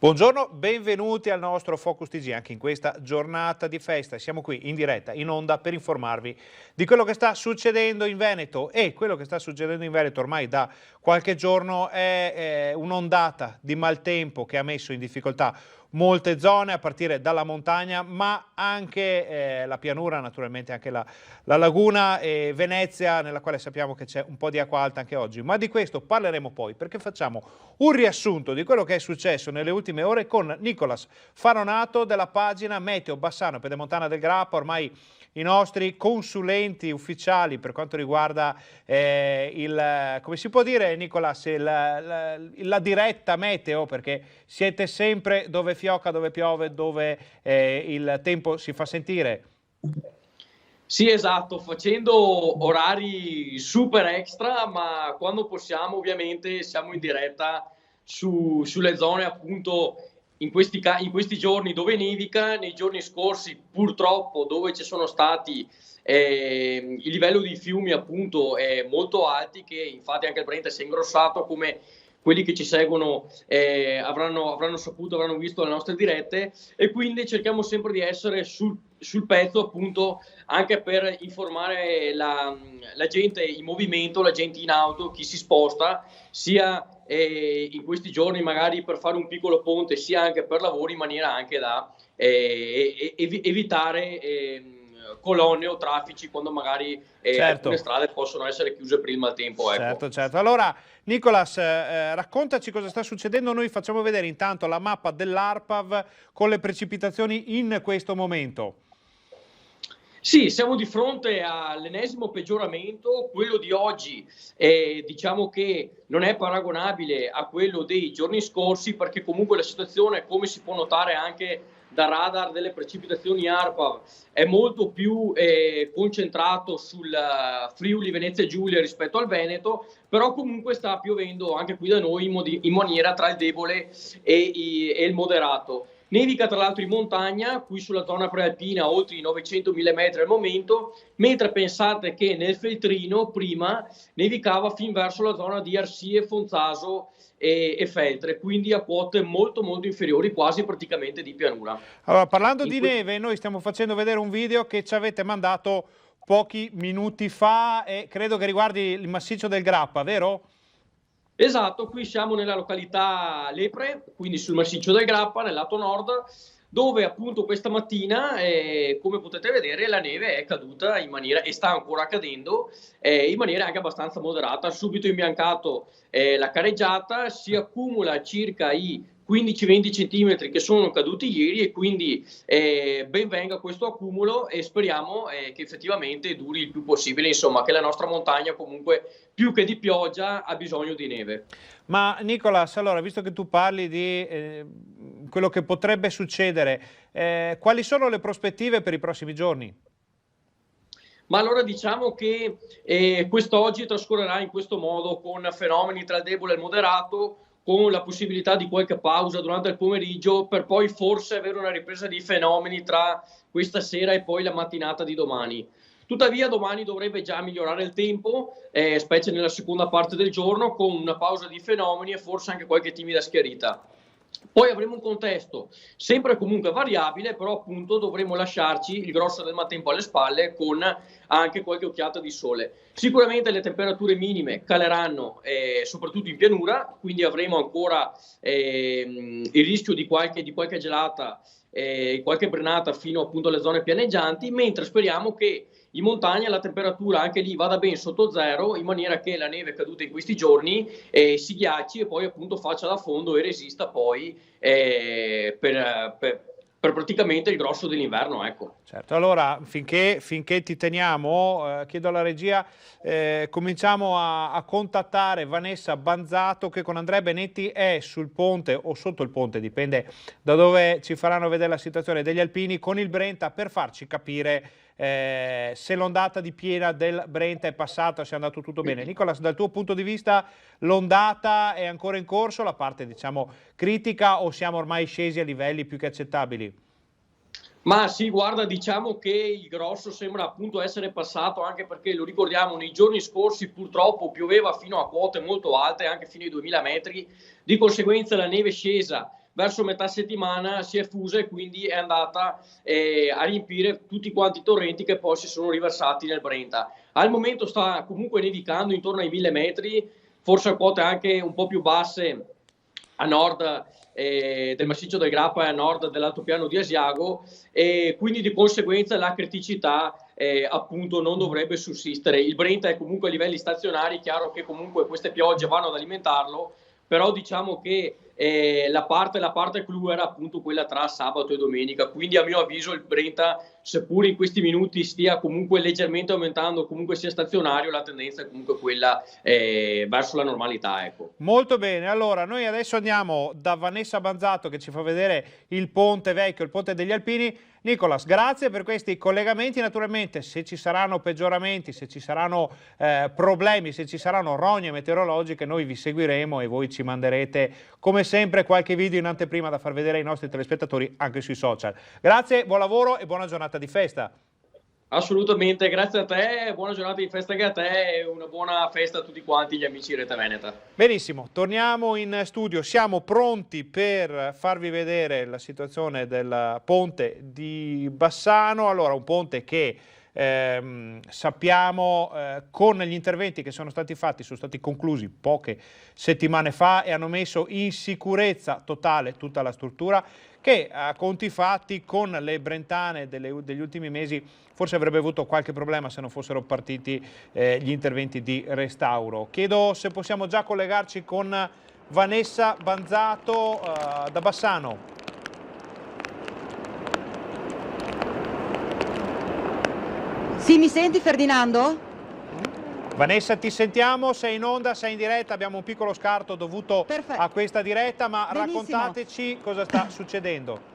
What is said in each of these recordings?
Buongiorno, benvenuti al nostro Focus TG anche in questa giornata di festa. Siamo qui in diretta, in onda per informarvi di quello che sta succedendo in Veneto e quello che sta succedendo in Veneto ormai da qualche giorno è un'ondata di maltempo che ha messo in difficoltà molte zone a partire dalla montagna, ma anche la pianura, naturalmente anche la laguna e Venezia, nella quale sappiamo che c'è un po' di acqua alta anche oggi. Ma di questo parleremo poi, perché facciamo un riassunto di quello che è successo nelle ultime ore con Nicolas Faronato della pagina Meteo Bassano Pedemontana del Grappa, ormai i nostri consulenti ufficiali per quanto riguarda come si può dire, Nicolas, la diretta meteo, perché siete sempre dove fiocca, dove piove, dove il tempo si fa sentire. Sì, esatto, facendo orari super extra, ma quando possiamo ovviamente siamo in diretta sulle zone appunto in questi giorni dove nevica. Nei giorni scorsi purtroppo dove ci sono stati il livello di fiumi appunto molto alti, che infatti anche il Brenta si è ingrossato, come quelli che ci seguono avranno visto le nostre dirette, e quindi cerchiamo sempre di essere sul pezzo appunto anche per informare la gente in movimento, la gente in auto, chi si sposta, sia in questi giorni magari per fare un piccolo ponte, sia anche per lavoro, in maniera anche da evitare colonne o traffici quando magari alcune strade possono essere chiuse per il maltempo. Ecco. Certo. Allora, Nicolas, raccontaci cosa sta succedendo. Noi facciamo vedere intanto la mappa dell'ARPAV con le precipitazioni in questo momento. Sì, siamo di fronte all'ennesimo peggioramento. Quello di oggi diciamo che non è paragonabile a quello dei giorni scorsi, perché comunque la situazione, come si può notare anche da radar delle precipitazioni ARPAV, è molto più concentrato sul Friuli Venezia Giulia rispetto al Veneto, però comunque sta piovendo anche qui da noi in maniera tra il debole e il moderato. Nevica tra l'altro in montagna, qui sulla zona prealpina oltre i 900.000 metri al momento, mentre pensate che nel Feltrino prima nevicava fin verso la zona di Arsie, Fonzaso e Feltre, quindi a quote molto inferiori, quasi praticamente di pianura. Allora, parlando di neve, noi stiamo facendo vedere un video che ci avete mandato pochi minuti fa e credo che riguardi il massiccio del Grappa, vero? Esatto, qui siamo nella località Lepre, quindi sul massiccio del Grappa, nel lato nord, dove appunto questa mattina, come potete vedere, la neve è caduta in maniera, e sta ancora cadendo, in maniera anche abbastanza moderata. Subito imbiancato la careggiata, si accumula circa i 15-20 centimetri che sono caduti ieri, e quindi ben venga questo accumulo, e speriamo che effettivamente duri il più possibile, insomma, che la nostra montagna comunque più che di pioggia ha bisogno di neve. Ma Nicolas, allora, visto che tu parli di quello che potrebbe succedere, quali sono le prospettive per i prossimi giorni? Ma allora diciamo che quest'oggi trascorrerà in questo modo, con fenomeni tra il debole e il moderato, con la possibilità di qualche pausa durante il pomeriggio, per poi forse avere una ripresa di fenomeni tra questa sera e poi la mattinata di domani. Tuttavia domani dovrebbe già migliorare il tempo, specie nella seconda parte del giorno, con una pausa di fenomeni e forse anche qualche timida schiarita. Poi avremo un contesto sempre comunque variabile, però appunto dovremo lasciarci il grosso del maltempo alle spalle, con anche qualche occhiata di sole. Sicuramente le temperature minime caleranno soprattutto in pianura, quindi avremo ancora il rischio di qualche gelata, qualche brenata fino appunto alle zone pianeggianti, mentre speriamo che in montagna la temperatura anche lì vada ben sotto zero, in maniera che la neve caduta in questi giorni si ghiacci e poi appunto faccia da fondo e resista poi per praticamente il grosso dell'inverno, ecco. Certo, allora finché ti teniamo, chiedo alla regia, cominciamo a contattare Vanessa Banzato, che con Andrea Benetti è sul ponte o sotto il ponte, dipende da dove ci faranno vedere la situazione degli alpini, con il Brenta, per farci capire se l'ondata di piena del Brenta è passata, se è andato tutto bene. Nicolas, dal tuo punto di vista l'ondata è ancora in corso, la parte diciamo critica, o siamo ormai scesi a livelli più che accettabili? Ma sì, guarda, diciamo che il grosso sembra appunto essere passato, anche perché, lo ricordiamo, nei giorni scorsi purtroppo pioveva fino a quote molto alte, anche fino ai 2000 metri, di conseguenza la neve è scesa verso metà settimana si è fusa e quindi è andata a riempire tutti quanti i torrenti che poi si sono riversati nel Brenta. Al momento sta comunque nevicando intorno ai 1000 metri, forse a quote anche un po' più basse a nord del massiccio del Grappa e a nord dell'altopiano di Asiago, e quindi di conseguenza la criticità appunto non dovrebbe sussistere. Il Brenta è comunque a livelli stazionari, chiaro che comunque queste piogge vanno ad alimentarlo, però diciamo che la parte clou era appunto quella tra sabato e domenica, quindi a mio avviso il Brenta, seppur in questi minuti stia comunque leggermente aumentando, comunque sia stazionario, la tendenza è comunque quella verso la normalità, ecco. Molto bene, allora noi adesso andiamo da Vanessa Banzato che ci fa vedere il ponte vecchio, il ponte degli Alpini. Nicolas, grazie per questi collegamenti. Naturalmente se ci saranno peggioramenti, se ci saranno problemi, se ci saranno rogne meteorologiche, noi vi seguiremo e voi ci manderete come sempre qualche video in anteprima da far vedere ai nostri telespettatori anche sui social. Grazie, buon lavoro e buona giornata di festa. Assolutamente, grazie a te, buona giornata di festa anche a te e una buona festa a tutti quanti gli amici di Rete Veneta. Benissimo, torniamo in studio, siamo pronti per farvi vedere la situazione del ponte di Bassano. Allora, un ponte che sappiamo con gli interventi che sono stati fatti, sono stati conclusi poche settimane fa e hanno messo in sicurezza totale tutta la struttura, che a conti fatti con le brentane degli ultimi mesi forse avrebbe avuto qualche problema se non fossero partiti gli interventi di restauro. Chiedo se possiamo già collegarci con Vanessa Banzato da Bassano. Sì, mi senti Ferdinando? Vanessa, ti sentiamo, sei in onda, sei in diretta, abbiamo un piccolo scarto dovuto a questa diretta, ma benissimo, raccontateci cosa sta succedendo.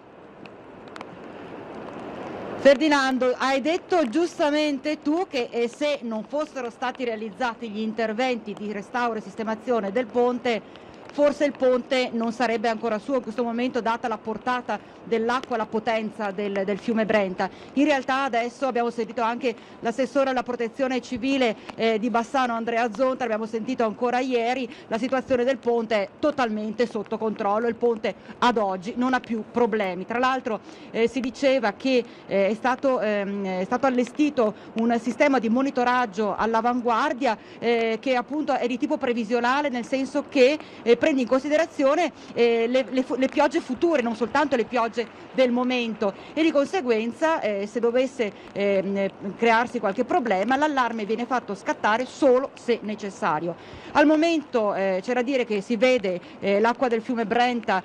Ferdinando, hai detto giustamente tu che se non fossero stati realizzati gli interventi di restauro e sistemazione del ponte, forse il ponte non sarebbe ancora suo in questo momento, data la portata dell'acqua, la potenza del fiume Brenta. In realtà adesso abbiamo sentito anche l'assessore alla protezione civile di Bassano, Andrea Zonta, abbiamo sentito ancora ieri, la situazione del ponte è totalmente sotto controllo, il ponte ad oggi non ha più problemi. Tra l'altro si diceva che è stato allestito un sistema di monitoraggio all'avanguardia che appunto è di tipo previsionale, nel senso che prende in considerazione le piogge future, non soltanto le piogge del momento, e di conseguenza se dovesse crearsi qualche problema l'allarme viene fatto scattare solo se necessario. Al momento c'è da dire che si vede l'acqua del fiume Brenta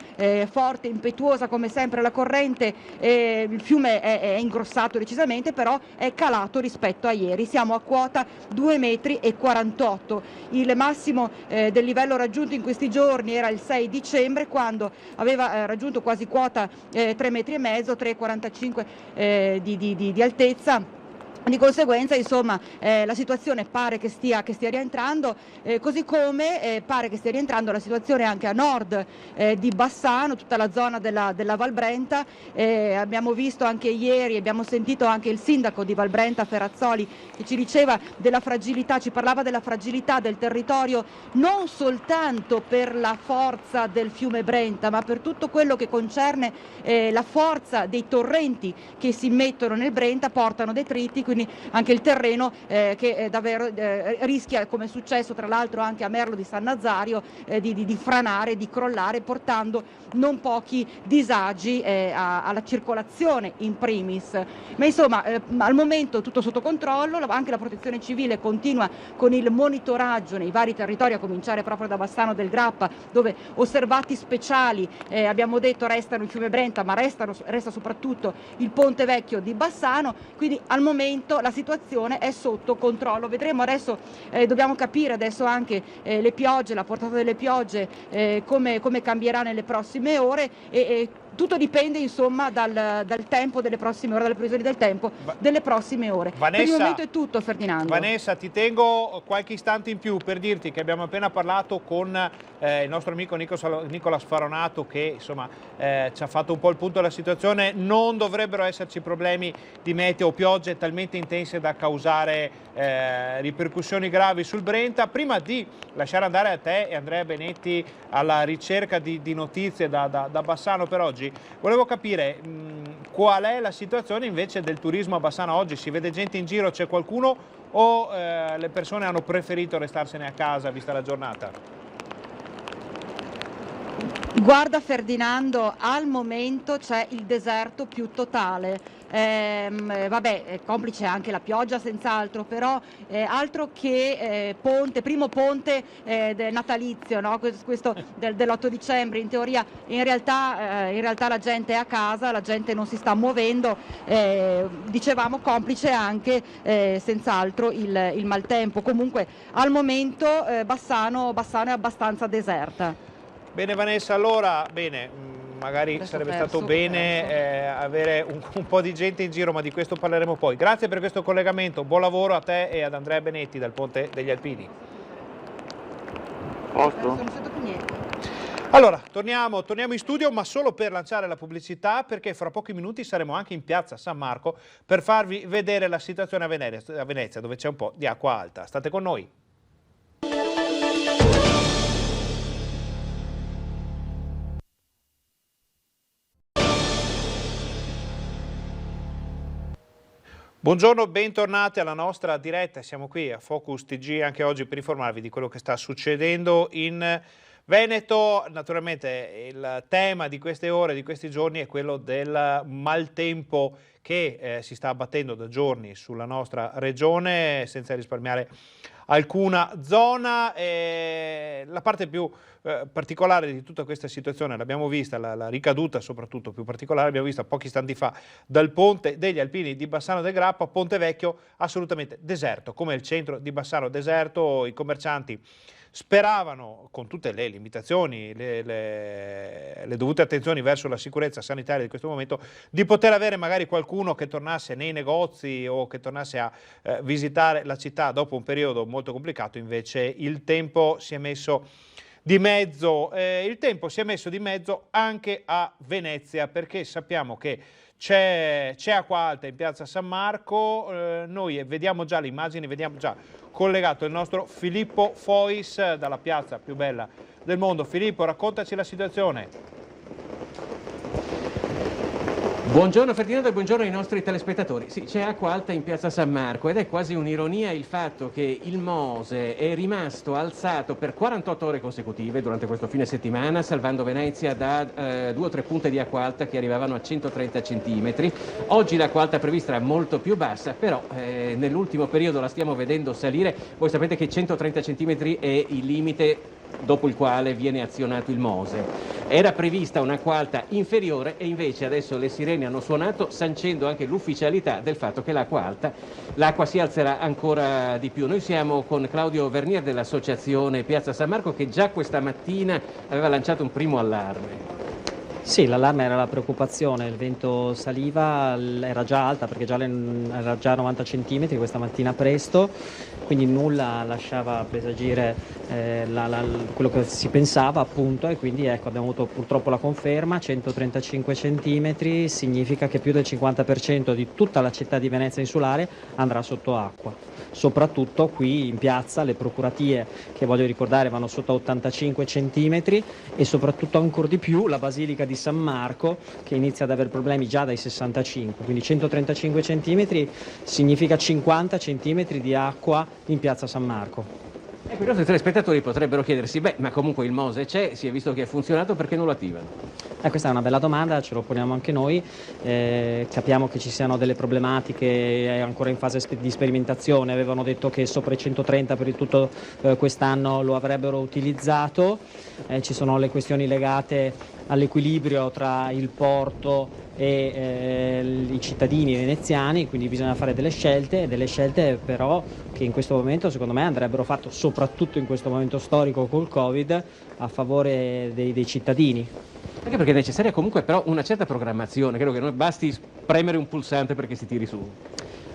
forte, impetuosa come sempre la corrente, il fiume è ingrossato decisamente, però è calato rispetto a ieri, siamo a quota 2,48 m. Il massimo del livello raggiunto in questi giorni era il 6 dicembre, quando aveva raggiunto quasi quota 3,5 metri, 3,45 di altezza. Di conseguenza, insomma, la situazione pare che stia rientrando, così come pare che stia rientrando la situazione anche a nord di Bassano, tutta la zona della Val Brenta. Abbiamo visto anche ieri, abbiamo sentito anche il sindaco di Val Brenta, Ferrazzoli, che ci diceva della fragilità, ci parlava della fragilità del territorio, non soltanto per la forza del fiume Brenta, ma per tutto quello che concerne la forza dei torrenti che si immettono nel Brenta, portano detriti, quindi anche il terreno che davvero rischia, come è successo tra l'altro anche a Merlo di San Nazario, di franare, di crollare, portando non pochi disagi alla circolazione in primis. Ma insomma al momento tutto sotto controllo, anche la protezione civile continua con il monitoraggio nei vari territori, a cominciare proprio da Bassano del Grappa, dove osservati speciali, abbiamo detto, restano il fiume Brenta, ma resta soprattutto il ponte vecchio di Bassano, quindi al momento la situazione è sotto controllo. Vedremo adesso, dobbiamo capire adesso anche le piogge, la portata delle piogge, come cambierà nelle prossime ore, e tutto dipende insomma dal tempo delle prossime ore, dalle previsioni del tempo delle prossime ore. Per il momento è tutto, Ferdinando. Vanessa, ti tengo qualche istante in più per dirti che abbiamo appena parlato con il nostro amico Nicola Sfaronato, che insomma ci ha fatto un po' il punto della situazione. Non dovrebbero esserci problemi di meteo o piogge talmente intense da causare ripercussioni gravi sul Brenta. Prima di lasciare andare a te e Andrea Benetti alla ricerca di notizie da Bassano per oggi, volevo capire qual è la situazione invece del turismo a Bassano oggi. Si vede gente in giro, c'è qualcuno o le persone hanno preferito restarsene a casa vista la giornata? Guarda Ferdinando, al momento c'è il deserto più totale. Vabbè, è complice anche la pioggia senz'altro, però altro che primo ponte natalizio, no? Questo dell'8 dicembre, in teoria, in realtà la gente è a casa, la gente non si sta muovendo, dicevamo complice anche senz'altro il maltempo. Comunque al momento Bassano è abbastanza deserta. Bene Vanessa, allora, magari Adesso sarebbe perso, stato bene avere un po' di gente in giro, ma di questo parleremo poi. Grazie per questo collegamento, buon lavoro a te e ad Andrea Benetti dal Ponte degli Alpini. Posto? Non sento più niente. Allora, torniamo in studio, ma solo per lanciare la pubblicità, perché fra pochi minuti saremo anche in piazza San Marco per farvi vedere la situazione a Venezia, dove c'è un po' di acqua alta. State con noi. Buongiorno, bentornati alla nostra diretta. Siamo qui a Focus TG anche oggi per informarvi di quello che sta succedendo in Veneto. Naturalmente il tema di queste ore, di questi giorni è quello del maltempo che si sta abbattendo da giorni sulla nostra regione senza risparmiare alcuna zona. La parte più particolare di tutta questa situazione l'abbiamo vista, la ricaduta soprattutto più particolare l'abbiamo vista pochi istanti fa dal Ponte degli Alpini di Bassano del Grappa. Ponte Vecchio assolutamente deserto, come il centro di Bassano deserto. I commercianti speravano, con tutte le limitazioni, le dovute attenzioni verso la sicurezza sanitaria di questo momento, di poter avere magari qualcuno che tornasse nei negozi o che tornasse a visitare la città dopo un periodo molto complicato. Invece il tempo si è messo di mezzo, anche a Venezia, perché sappiamo che c'è acqua alta in piazza San Marco. Noi vediamo già le immagini, vediamo già collegato il nostro Filippo Fois dalla piazza più bella del mondo. Filippo, raccontaci la situazione. Buongiorno Ferdinando e buongiorno ai nostri telespettatori. Sì, c'è acqua alta in piazza San Marco ed è quasi un'ironia il fatto che il Mose è rimasto alzato per 48 ore consecutive durante questo fine settimana, salvando Venezia da 2 o 3 punte di acqua alta che arrivavano a 130 centimetri. Oggi l'acqua alta prevista era molto più bassa, però nell'ultimo periodo la stiamo vedendo salire. Voi sapete che 130 centimetri è il limite dopo il quale viene azionato il Mose. Era prevista un'acqua alta inferiore e invece adesso le sirene hanno suonato, sancendo anche l'ufficialità del fatto che l'acqua si alzerà ancora di più. Noi siamo con Claudio Vernier dell'associazione Piazza San Marco, che già questa mattina aveva lanciato un primo allarme. Sì, l'allarme era la preoccupazione, il vento saliva, era già alta perché era già a 90 centimetri questa mattina presto, quindi nulla lasciava presagire quello che si pensava appunto, e quindi ecco, abbiamo avuto purtroppo la conferma. 135 centimetri significa che più del 50% di tutta la città di Venezia insulare andrà sotto acqua. Soprattutto qui in piazza le procuratie, che voglio ricordare vanno sotto a 85 centimetri, e soprattutto ancora di più la Basilica di San Marco, che inizia ad avere problemi già dai 65, quindi 135 centimetri significa 50 centimetri di acqua in piazza San Marco. Ecco, i nostri telespettatori potrebbero chiedersi, ma comunque il Mose c'è, si è visto che ha funzionato, perché non lo attivano? Questa è una bella domanda, ce lo poniamo anche noi. Capiamo che ci siano delle problematiche, è ancora in fase di sperimentazione. Avevano detto che sopra i 130 per il tutto quest'anno lo avrebbero utilizzato. Ci sono le questioni legate all'equilibrio tra il porto e i cittadini veneziani, quindi bisogna fare delle scelte però che in questo momento secondo me andrebbero fatte, soprattutto in questo momento storico col Covid, a favore dei cittadini. Anche perché è necessaria comunque però una certa programmazione, credo che non basti premere un pulsante perché si tiri su.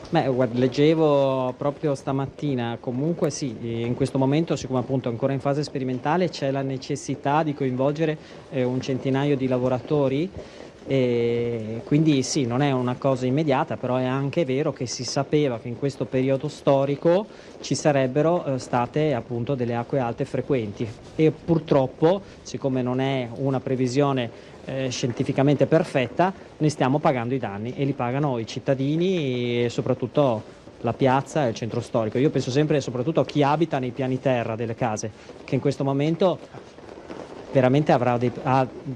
Beh, guarda, leggevo proprio stamattina, comunque sì, in questo momento, siccome appunto è ancora in fase sperimentale, c'è la necessità di coinvolgere un centinaio di lavoratori, e quindi sì, non è una cosa immediata, però è anche vero che si sapeva che in questo periodo storico ci sarebbero state appunto delle acque alte frequenti e purtroppo, siccome non è una previsione scientificamente perfetta, ne stiamo pagando i danni e li pagano i cittadini e soprattutto la piazza e il centro storico. Io penso sempre soprattutto a chi abita nei piani terra delle case, che in questo momento veramente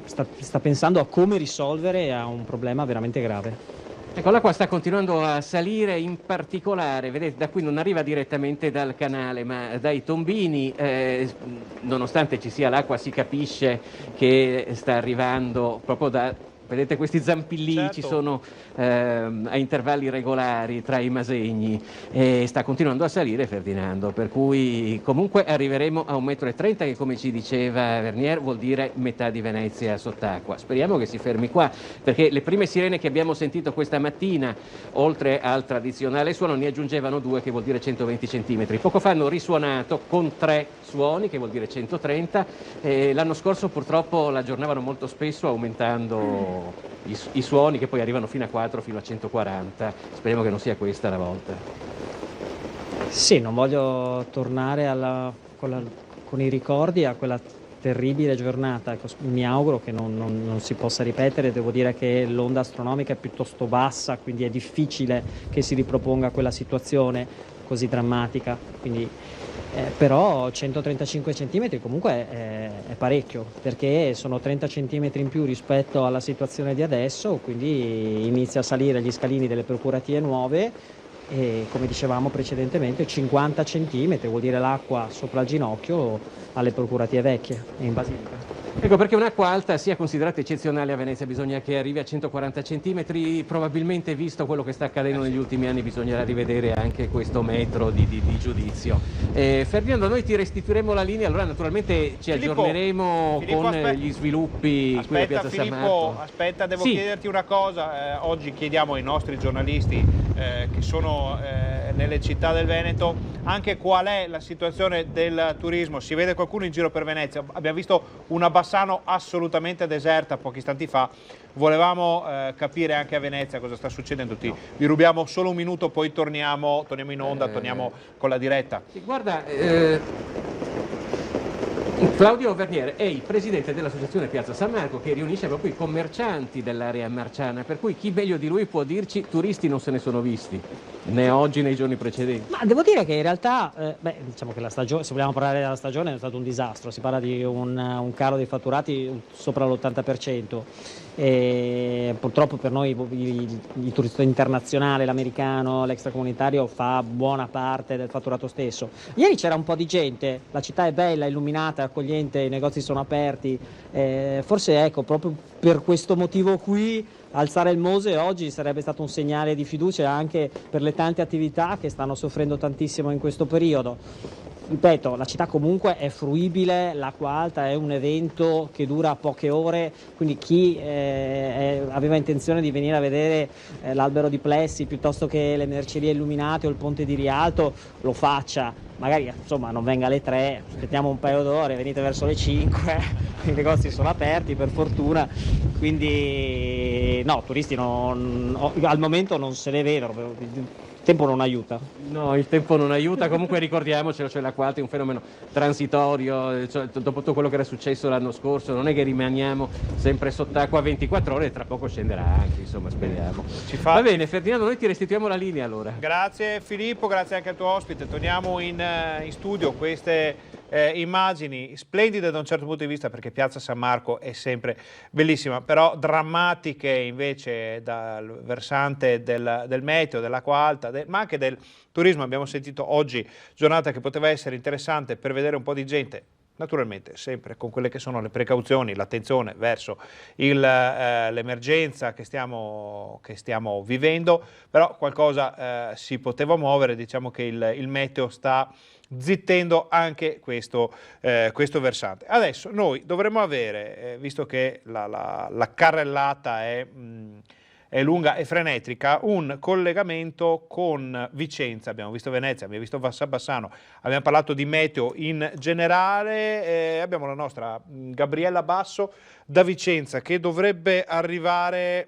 sta pensando a come risolvere a un problema veramente grave. Ecco, l'acqua sta continuando a salire, in particolare, vedete, da qui non arriva direttamente dal canale, ma dai tombini, nonostante ci sia l'acqua si capisce che sta arrivando proprio da... Vedete questi zampillini, certo, ci sono a intervalli regolari tra i masegni e sta continuando a salire, Ferdinando, per cui comunque arriveremo a 1,30 m che, come ci diceva Vernier, vuol dire metà di Venezia sott'acqua. Speriamo che si fermi qua, perché le prime sirene che abbiamo sentito questa mattina, oltre al tradizionale suono, ne aggiungevano 2, che vuol dire 120 cm. Poco fa hanno risuonato con 3 suoni, che vuol dire 130. L'anno scorso purtroppo l'aggiornavano molto spesso, aumentando i suoni, che poi arrivano fino a 4, fino a 140. Speriamo che non sia questa la volta. Sì, non voglio tornare con i ricordi a quella terribile giornata. Ecco, mi auguro che non si possa ripetere. Devo dire che l'onda astronomica è piuttosto bassa, quindi è difficile che si riproponga quella situazione così drammatica. Quindi, però 135 cm comunque è parecchio, perché sono 30 cm in più rispetto alla situazione di adesso, quindi inizia a salire gli scalini delle procuratie nuove e, come dicevamo precedentemente, 50 cm vuol dire l'acqua sopra il ginocchio alle procuratie vecchie e in Basilica. Ecco, perché un'acqua alta sia considerata eccezionale a Venezia bisogna che arrivi a 140 cm, probabilmente visto quello che sta accadendo negli ultimi anni bisognerà rivedere anche questo metro di giudizio. Ferdinando, noi ti restituiremo la linea, allora naturalmente ci aggiorneremo con gli sviluppi qui a Piazza San Marco. Aspetta, devo chiederti una cosa. Oggi chiediamo ai nostri giornalisti che sono nelle città del Veneto anche qual è la situazione del turismo. Si vede qualcuno in giro per Venezia? Abbiamo visto una Bassano assolutamente deserta pochi istanti fa. Volevamo capire anche a Venezia cosa sta succedendo. Vi rubiamo solo un minuto, poi torniamo in onda, torniamo con la diretta. Sì, guarda, Claudio Vernier è il presidente dell'associazione Piazza San Marco, che riunisce proprio i commercianti dell'area marciana, per cui chi meglio di lui può dirci turisti non se ne sono visti, né oggi né i giorni precedenti. Ma devo dire che in realtà, diciamo che la stagione, se vogliamo parlare della stagione, è stato un disastro. Si parla di un calo dei fatturati sopra l'80%. E purtroppo per noi il turista internazionale, l'americano, l'extracomunitario fa buona parte del fatturato stesso. Ieri c'era un po' di gente, la città è bella, illuminata, accogliente, i negozi sono aperti, forse ecco, proprio per questo motivo qui alzare il Mose oggi sarebbe stato un segnale di fiducia anche per le tante attività che stanno soffrendo tantissimo in questo periodo. Ripeto, la città comunque è fruibile, l'acqua alta è un evento che dura poche ore, quindi chi aveva intenzione di venire a vedere l'albero di Plessi piuttosto che le mercerie illuminate o il ponte di Rialto lo faccia. Magari insomma non venga alle 3, aspettiamo un paio d'ore, venite verso le 5, i negozi sono aperti per fortuna, quindi no, turisti al momento non se ne vedono. Il tempo non aiuta. No, il tempo non aiuta, comunque ricordiamocelo, cioè l'acqua alta è un fenomeno transitorio, cioè, dopo tutto quello che era successo l'anno scorso non è che rimaniamo sempre sott'acqua 24 ore e tra poco scenderà anche, insomma, speriamo. Va bene, Ferdinando, noi ti restituiamo la linea allora. Grazie Filippo, grazie anche al tuo ospite. Torniamo in studio. Queste immagini splendide da un certo punto di vista, perché Piazza San Marco è sempre bellissima, però drammatiche invece dal versante del meteo, dell'acqua alta, ma anche del turismo. Abbiamo sentito oggi giornata che poteva essere interessante per vedere un po' di gente Naturalmente sempre con quelle che sono le precauzioni, l'attenzione verso l'emergenza che stiamo vivendo, però qualcosa si poteva muovere, diciamo che il meteo sta zittendo anche questo versante. Adesso noi dovremmo avere, visto che la carrellata è lunga e frenetica, un collegamento con Vicenza. Abbiamo visto Venezia, abbiamo visto Bassano, abbiamo parlato di meteo in generale, abbiamo la nostra Gabriella Basso da Vicenza che dovrebbe arrivare,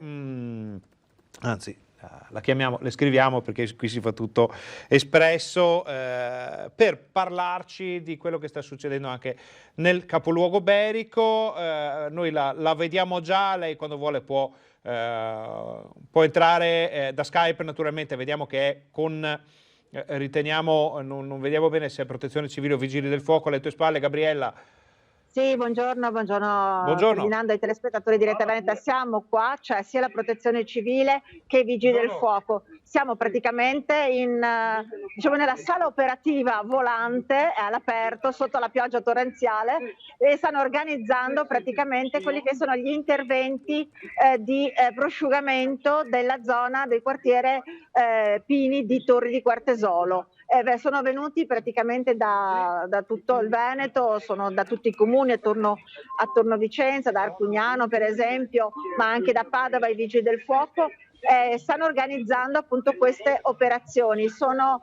anzi la chiamiamo, le scriviamo perché qui si fa tutto espresso, per parlarci di quello che sta succedendo anche nel capoluogo berico. Noi la vediamo già, lei quando vuole può entrare da Skype, naturalmente vediamo che è con, riteniamo, non vediamo bene se è Protezione Civile o Vigili del Fuoco alle tue spalle. Gabriella. Sì, buongiorno Ferdinando ai telespettatori di Rete Veneta. Siamo qua, cioè sia la Protezione Civile che i Vigili del Fuoco. Siamo praticamente diciamo nella sala operativa volante all'aperto sotto la pioggia torrenziale e stanno organizzando praticamente quelli che sono gli interventi di prosciugamento della zona del quartiere Pini di Torri di Quartesolo. Sono venuti praticamente da tutto il Veneto, sono da tutti i comuni attorno a Vicenza, da Arcugnano per esempio, ma anche da Padova i Vigili del Fuoco. Stanno organizzando appunto queste operazioni. Sono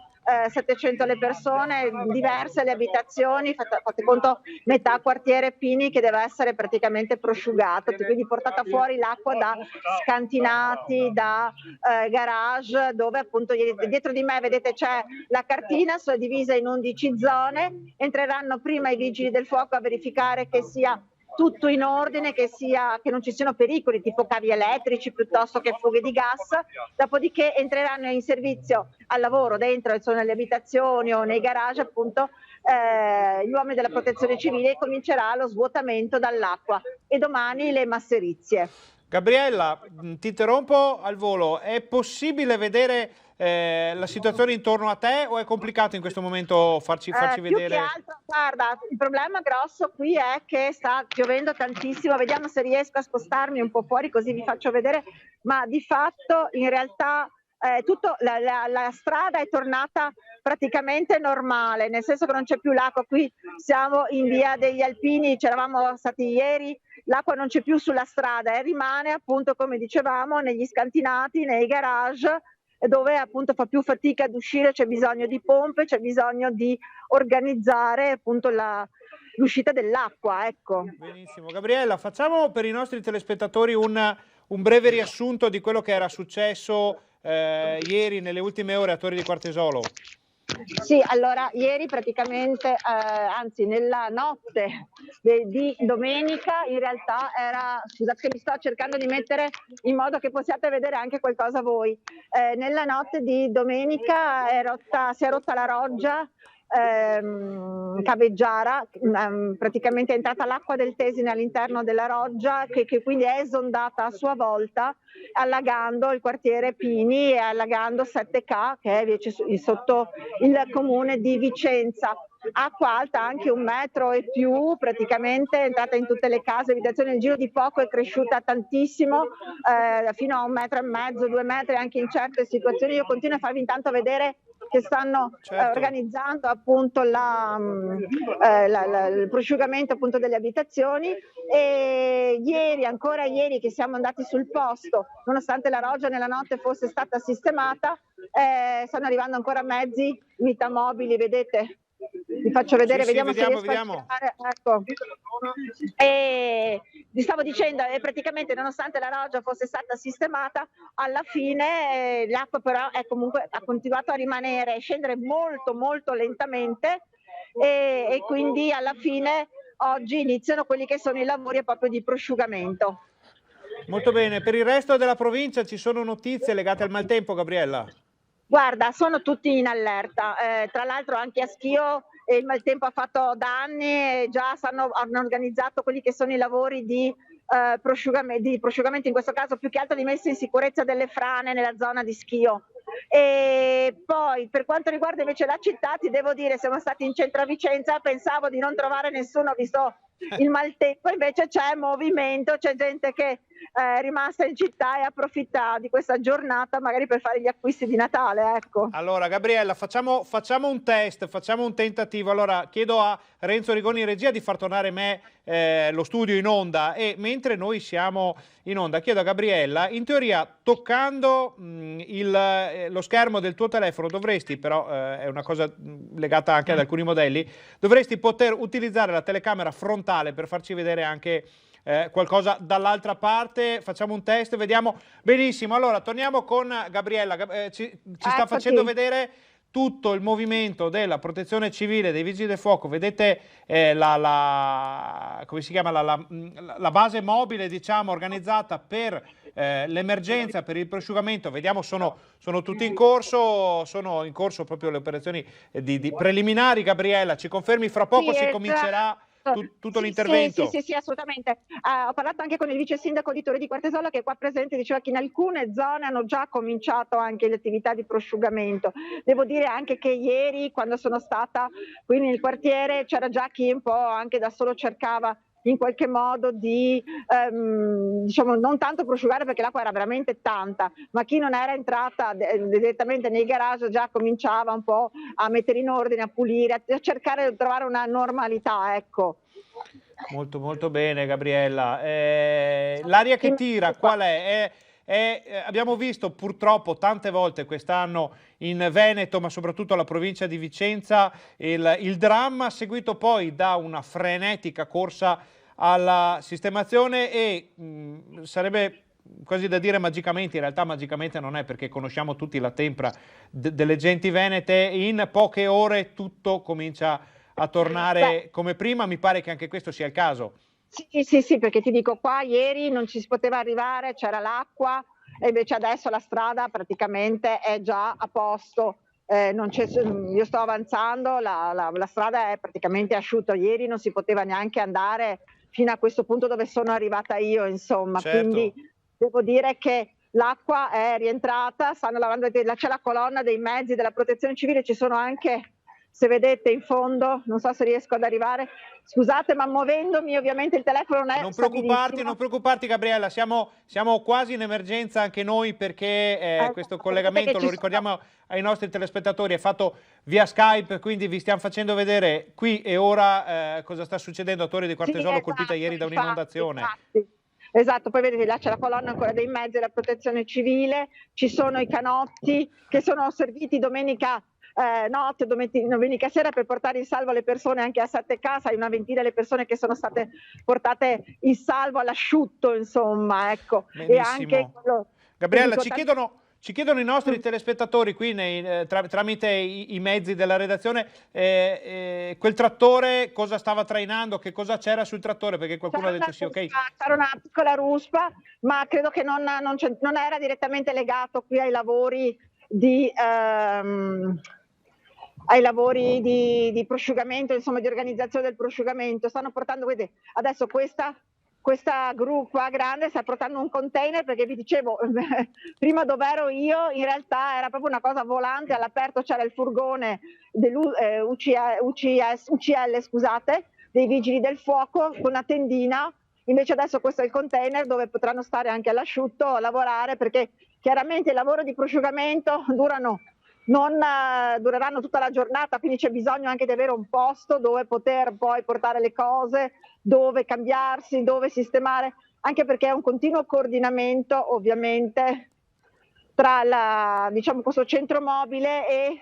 700 le persone, diverse le abitazioni, fate conto metà quartiere Pini che deve essere praticamente prosciugato, quindi portata fuori l'acqua da scantinati, da garage, dove appunto dietro di me vedete c'è la cartina, sono divise in 11 zone, entreranno prima i Vigili del Fuoco a verificare che sia tutto in ordine, che non ci siano pericoli tipo cavi elettrici piuttosto che fughe di gas, dopodiché entreranno in servizio al lavoro dentro nelle abitazioni o nei garage appunto gli uomini della Protezione Civile e comincerà lo svuotamento dall'acqua e domani le masserizie. Gabriella, ti interrompo al volo, è possibile vedere la situazione intorno a te o è complicato in questo momento farci vedere? Più che altro, guarda, il problema grosso qui è che sta piovendo tantissimo, vediamo se riesco a spostarmi un po' fuori così vi faccio vedere, ma di fatto in realtà la strada è tornata praticamente normale, nel senso che non c'è più l'acqua. Qui siamo in via degli Alpini, c'eravamo stati ieri, l'acqua non c'è più sulla strada e rimane appunto come dicevamo negli scantinati, nei garage, dove appunto fa più fatica ad uscire, c'è bisogno di pompe, c'è bisogno di organizzare appunto l'uscita dell'acqua, ecco. Benissimo, Gabriella, facciamo per i nostri telespettatori un breve riassunto di quello che era successo ieri nelle ultime ore a Torri di Quartesolo. Sì, allora ieri praticamente, anzi nella notte di domenica in realtà scusate che mi sto cercando di mettere in modo che possiate vedere anche qualcosa voi, nella notte di domenica si è rotta la roggia Caveggiara, praticamente è entrata l'acqua del Tesine all'interno della roggia che quindi è esondata a sua volta allagando il quartiere Pini e allagando 7K che è invece sotto il comune di Vicenza. Acqua alta anche 1 metro e più, praticamente è entrata in tutte le case, l'abitazione nel giro di poco è cresciuta tantissimo, fino a 1,5 metri, 2 metri anche in certe situazioni. Io continuo a farvi intanto vedere che stanno organizzando appunto il prosciugamento appunto delle abitazioni e ancora ieri che siamo andati sul posto, nonostante la roggia nella notte fosse stata sistemata, stanno arrivando ancora mezzi, unità mobili, vedete? Vi faccio vedere, vediamo se riesco a girare, ecco. E vi stavo dicendo, praticamente nonostante la roggia fosse stata sistemata, alla fine l'acqua però comunque ha continuato a rimanere, scendere molto molto lentamente e quindi alla fine oggi iniziano quelli che sono i lavori proprio di prosciugamento. Molto bene, per il resto della provincia ci sono notizie legate al maltempo, Gabriella? Guarda, sono tutti in allerta, tra l'altro anche a Schio il maltempo ha fatto danni e già hanno organizzato quelli che sono i lavori di prosciugamento, in questo caso più che altro di messa in sicurezza delle frane nella zona di Schio. E poi per quanto riguarda invece la città, ti devo dire, siamo stati in centro a Vicenza, pensavo di non trovare nessuno visto il maltempo, invece c'è movimento, c'è gente che è rimasta in città e approfitta di questa giornata magari per fare gli acquisti di Natale, ecco. Allora Gabriella, facciamo un test, facciamo un tentativo. Allora chiedo a Renzo Rigoni in regia di far tornare lo studio in onda, e mentre noi siamo in onda chiedo a Gabriella, in teoria toccando lo schermo del tuo telefono dovresti, però è una cosa legata anche ad alcuni modelli, dovresti poter utilizzare la telecamera frontale per farci vedere anche qualcosa dall'altra parte. Facciamo un test, vediamo. Benissimo, allora torniamo con Gabriella, ci sta facendo vedere tutto il movimento della protezione civile, dei vigili del fuoco. Vedete come si chiama, la base mobile, diciamo, organizzata per l'emergenza, per il prosciugamento. Vediamo, sono tutti in corso, sono in corso proprio le operazioni di preliminari. Gabriella, ci confermi, fra poco si comincerà tutto l'intervento? Sì, assolutamente. Ho parlato anche con il vice sindaco di Torre di Quartesola, che è qua presente, diceva che in alcune zone hanno già cominciato anche le attività di prosciugamento. Devo dire anche che ieri, quando sono stata qui nel quartiere, c'era già chi un po' anche da solo cercava in qualche modo di, diciamo, non tanto prosciugare perché l'acqua era veramente tanta, ma chi non era entrata direttamente nei garage già cominciava un po' a mettere in ordine, a pulire, a cercare di trovare una normalità, ecco. Molto molto bene Gabriella. L'aria che tira qual è? Abbiamo visto purtroppo tante volte quest'anno in Veneto, ma soprattutto alla provincia di Vicenza, il dramma seguito poi da una frenetica corsa alla sistemazione e sarebbe quasi da dire magicamente, in realtà magicamente non è, perché conosciamo tutti la tempra delle genti venete, in poche ore tutto comincia a tornare come prima. Mi pare che anche questo sia il caso. Sì, perché ti dico, qua ieri non ci si poteva arrivare, c'era l'acqua, e invece adesso la strada praticamente è già a posto. Io sto avanzando, la strada è praticamente asciutta. Ieri non si poteva neanche andare fino a questo punto dove sono arrivata io, insomma. Certo. Quindi devo dire che l'acqua è rientrata, stanno lavando, c'è la colonna dei mezzi della protezione civile, ci sono anche, se vedete in fondo, non so se riesco ad arrivare, scusate, ma muovendomi ovviamente il telefono non è non preoccuparti Gabriella, siamo quasi in emergenza anche noi, perché questo collegamento, lo ricordiamo ai nostri telespettatori, è fatto via Skype, quindi vi stiamo facendo vedere qui e ora cosa sta succedendo a Torre di Quartesola, colpita ieri da un'inondazione. Esatto, poi vedete là c'è la colonna ancora dei mezzi della protezione civile, ci sono i canotti che sono serviti domenica notte, domenica sera, per portare in salvo le persone anche a Sette Casa. Hai una ventina le persone che sono state portate in salvo all'asciutto, insomma, ecco. Benissimo. E anche Gabriella, ci chiedono i nostri telespettatori qui tramite i mezzi della redazione, quel trattore cosa stava trainando, che cosa c'era sul trattore, perché qualcuno ha detto sì, ok. C'era una piccola ruspa, ma credo che non era direttamente legato qui ai lavori di prosciugamento, insomma, di organizzazione del prosciugamento. Stanno portando, vedete, adesso questa gru qua grande sta portando un container, perché vi dicevo prima dove ero io in realtà era proprio una cosa volante, all'aperto c'era il furgone UCL, scusate, dei vigili del fuoco con una tendina. Invece adesso questo è il container dove potranno stare anche all'asciutto a lavorare, perché chiaramente il lavoro di prosciugamento dureranno tutta la giornata, quindi c'è bisogno anche di avere un posto dove poter poi portare le cose, dove cambiarsi, dove sistemare, anche perché è un continuo coordinamento ovviamente tra questo centro mobile e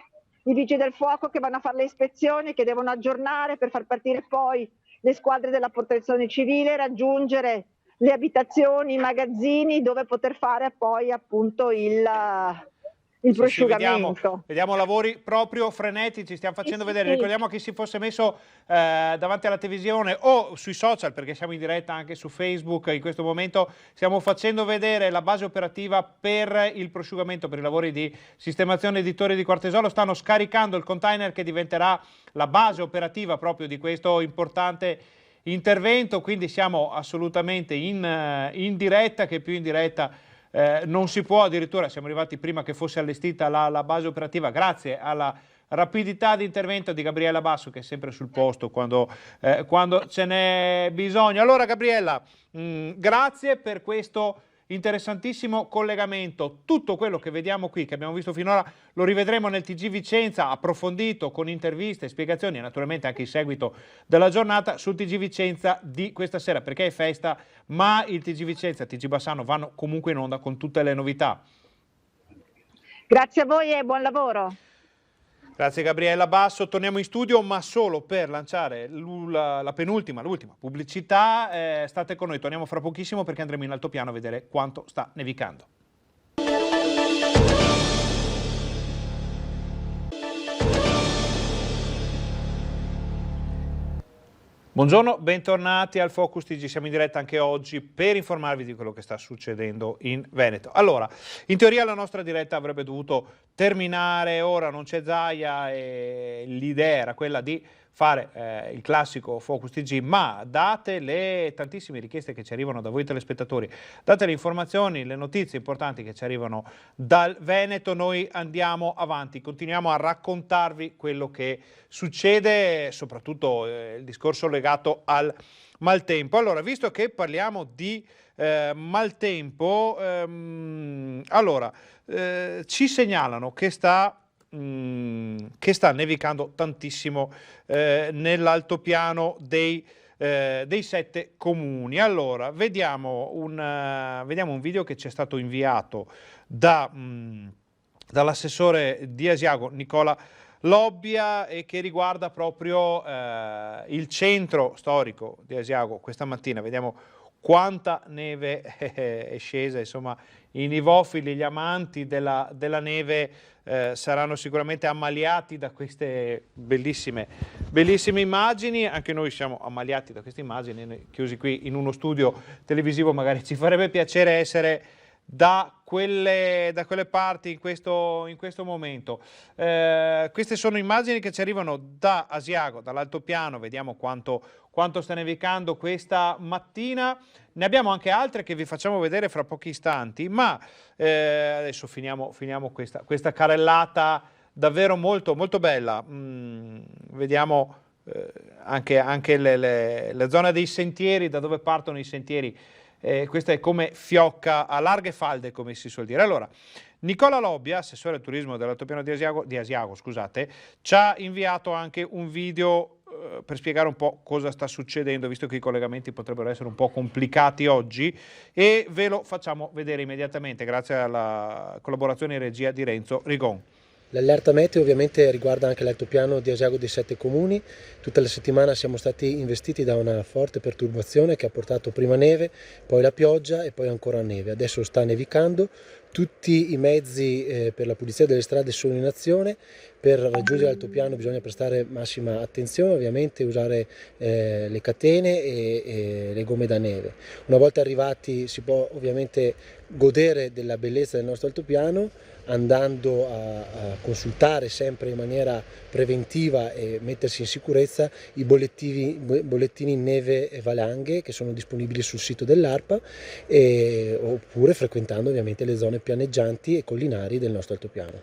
i vigili del fuoco che vanno a fare le ispezioni, che devono aggiornare per far partire poi le squadre della protezione civile, raggiungere le abitazioni, i magazzini, dove poter fare poi appunto il prosciugamento. Vediamo lavori proprio frenetici, stiamo facendo vedere. Ricordiamo che si fosse messo davanti alla televisione o sui social, perché siamo in diretta anche su Facebook in questo momento, stiamo facendo vedere la base operativa per il prosciugamento, per i lavori di sistemazione di Torre di Quartesola. Stanno scaricando il container che diventerà la base operativa proprio di questo importante intervento, quindi siamo assolutamente in diretta, che più in diretta non si può, addirittura siamo arrivati prima che fosse allestita la base operativa, grazie alla rapidità di intervento di Gabriella Basso, che è sempre sul posto quando ce n'è bisogno. Allora Gabriella, grazie per questo interessantissimo collegamento. Tutto quello che vediamo qui, che abbiamo visto finora, lo rivedremo nel TG Vicenza, approfondito, con interviste, spiegazioni e naturalmente anche il seguito della giornata sul TG Vicenza di questa sera, perché è festa, ma il TG Vicenza e il TG Bassano vanno comunque in onda con tutte le novità. Grazie a voi e buon lavoro. Grazie Gabriella Basso, torniamo in studio ma solo per lanciare l'ultima pubblicità, state con noi, torniamo fra pochissimo perché andremo in altopiano a vedere quanto sta nevicando. Buongiorno, bentornati al Focus TG, siamo in diretta anche oggi per informarvi di quello che sta succedendo in Veneto. Allora, in teoria la nostra diretta avrebbe dovuto terminare, ora non c'è Zaia e l'idea era quella di fare il classico Focus TG, ma date le tantissime richieste che ci arrivano da voi telespettatori, date le informazioni, le notizie importanti che ci arrivano dal Veneto, noi andiamo avanti, continuiamo a raccontarvi quello che succede, soprattutto il discorso legato al maltempo. Allora, visto che parliamo di maltempo, ci segnalano che sta nevicando tantissimo nell'altopiano dei 7 comuni. Allora, vediamo un video che ci è stato inviato dall'assessore di Asiago, Nicola Lobbia, e che riguarda proprio il centro storico di Asiago. Questa mattina vediamo quanta neve è scesa, insomma i nivofili, gli amanti della neve saranno sicuramente ammaliati da queste bellissime immagini. Anche noi siamo ammaliati da queste immagini, noi chiusi qui in uno studio televisivo magari ci farebbe piacere essere da quelle parti in questo momento. Queste sono immagini che ci arrivano da Asiago, dall'altopiano, vediamo quanto sta nevicando questa mattina. Ne abbiamo anche altre che vi facciamo vedere fra pochi istanti, ma adesso finiamo questa carrellata davvero molto, molto bella. Vediamo anche la zona dei sentieri, da dove partono i sentieri. Questa è come fiocca a larghe falde, come si suol dire. Allora, Nicola Lobbia, assessore al turismo dell'altopiano di Asiago, ci ha inviato anche un video per spiegare un po' cosa sta succedendo, visto che i collegamenti potrebbero essere un po' complicati oggi, e ve lo facciamo vedere immediatamente grazie alla collaborazione in regia di Renzo Rigon. L'allerta meteo ovviamente riguarda anche l'altopiano di Asiago dei 7 comuni. Tutta la settimana siamo stati investiti da una forte perturbazione che ha portato prima neve, poi la pioggia e poi ancora neve. Adesso sta nevicando, tutti i mezzi per la pulizia delle strade sono in azione. Per raggiungere l'altopiano bisogna prestare massima attenzione, ovviamente usare le catene e le gomme da neve. Una volta arrivati si può ovviamente godere della bellezza del nostro altopiano, andando a consultare sempre in maniera preventiva e mettersi in sicurezza i bollettini neve e valanghe che sono disponibili sul sito dell'ARPA, oppure frequentando ovviamente le zone pianeggianti e collinari del nostro altopiano.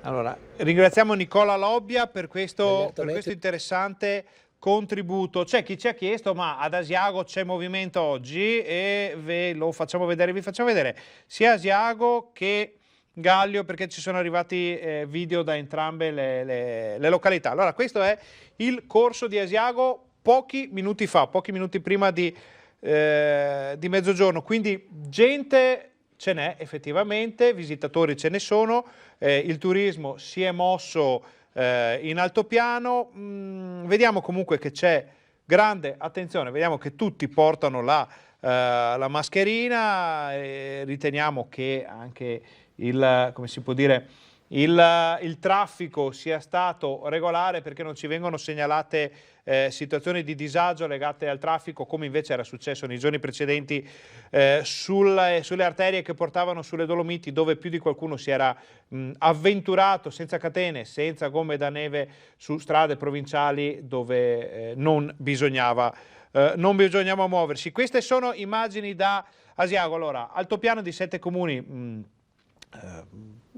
Allora, ringraziamo Nicola Lobbia per questo interessante contributo. C'è chi ci ha chiesto, ma ad Asiago c'è movimento oggi, e ve lo facciamo vedere, vi facciamo vedere sia Asiago che Gallio, perché ci sono arrivati video da entrambe le località. Allora, questo è il corso di Asiago pochi minuti fa, pochi minuti prima di mezzogiorno, quindi gente ce n'è effettivamente, visitatori ce ne sono, il turismo si è mosso in altopiano. Vediamo comunque che c'è grande attenzione, vediamo che tutti portano la mascherina, e riteniamo che anche come si può dire, il traffico sia stato regolare, perché non ci vengono segnalate situazioni di disagio legate al traffico, come invece era successo nei giorni precedenti sulle arterie che portavano sulle Dolomiti, dove più di qualcuno si era avventurato senza catene, senza gomme da neve, su strade provinciali dove non bisognava muoversi. Queste sono immagini da Asiago, allora, altopiano di 7 comuni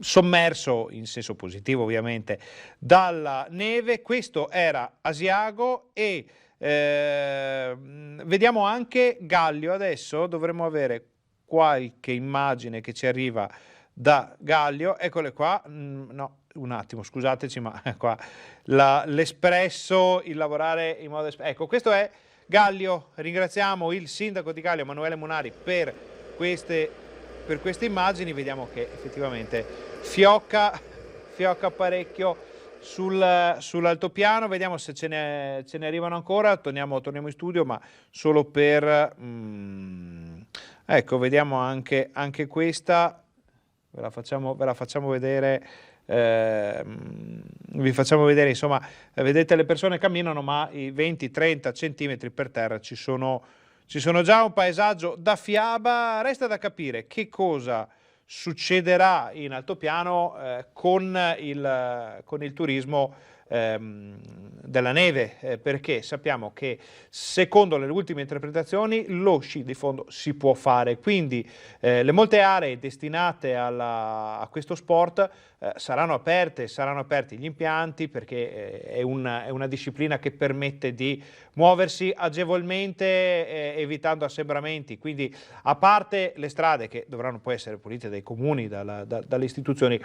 sommerso, in senso positivo ovviamente, dalla neve. Questo era Asiago e vediamo anche Gallio. Adesso dovremmo avere qualche immagine che ci arriva da Gallio, eccole qua. No, un attimo, scusateci, ma qua l'espresso, il lavorare in modo ecco, questo è Gallio. Ringraziamo il sindaco di Gallio, Emanuele Munari, per queste immagini. Vediamo che effettivamente fiocca parecchio sull'altopiano. Vediamo se ce ne arrivano ancora. Torniamo in studio, ma solo per ecco, vediamo anche questa. Ve la facciamo vedere. Vi facciamo vedere, insomma, vedete le persone camminano, ma i 20-30 centimetri per terra ci sono già. Un paesaggio da fiaba. Resta da capire che cosa succederà in altopiano con il turismo della neve, perché sappiamo che secondo le ultime interpretazioni lo sci di fondo si può fare, quindi le molte aree destinate a questo sport saranno aperti gli impianti, perché è una disciplina che permette di muoversi agevolmente evitando assembramenti, quindi a parte le strade che dovranno poi essere pulite dai comuni, dalle istituzioni,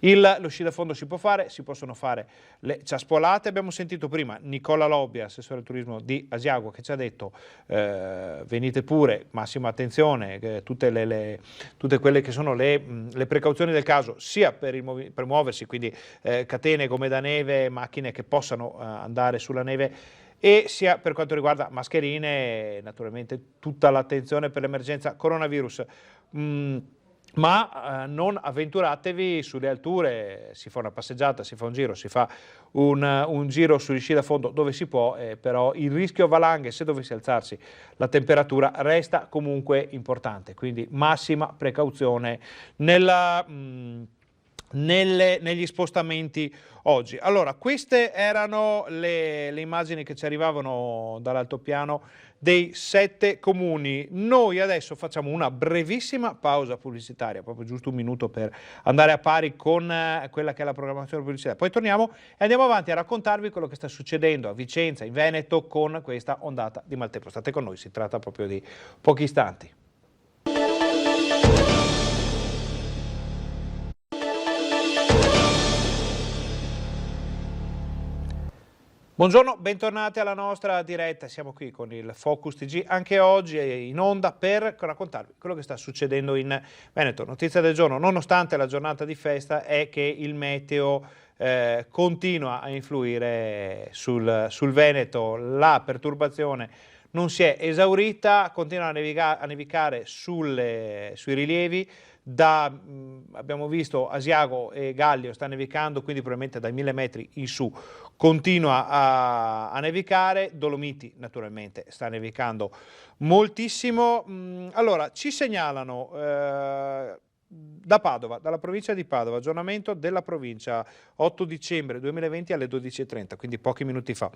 lo sci da fondo si può fare, si possono fare le ciaspolate. Abbiamo sentito prima Nicola Lobbia, assessore al turismo di Asiago, che ci ha detto venite pure, massima attenzione, tutte quelle che sono le precauzioni del caso, sia per muoversi, quindi catene, gomme da neve, macchine che possano andare sulla neve, e sia per quanto riguarda mascherine e naturalmente tutta l'attenzione per l'emergenza coronavirus. Ma non avventuratevi sulle alture. Si fa una passeggiata, si fa un giro, si fa un giro sugli sci da fondo dove si può, però il rischio valanghe, se dovesse alzarsi la temperatura, resta comunque importante, quindi massima precauzione negli spostamenti oggi. Allora, queste erano le immagini che ci arrivavano dall'altopiano dei 7 comuni. Noi adesso facciamo una brevissima pausa pubblicitaria, proprio giusto un minuto per andare a pari con quella che è la programmazione pubblicitaria. Poi torniamo e andiamo avanti a raccontarvi quello che sta succedendo a Vicenza, in Veneto, con questa ondata di maltempo. State con noi, si tratta proprio di pochi istanti. Buongiorno, bentornati alla nostra diretta. Siamo qui con il Focus TG anche oggi in onda per raccontarvi quello che sta succedendo in Veneto. Notizia del giorno: nonostante la giornata di festa, è che il meteo continua a influire sul Veneto. La perturbazione non si è esaurita, continua a nevicare sui rilievi. Abbiamo visto Asiago e Gallio sta nevicando, quindi probabilmente dai 1000 metri in su continua a nevicare. Dolomiti naturalmente sta nevicando moltissimo. Allora, ci segnalano da Padova, dalla provincia di Padova, aggiornamento della provincia 8 dicembre 2020 alle 12:30, quindi pochi minuti fa.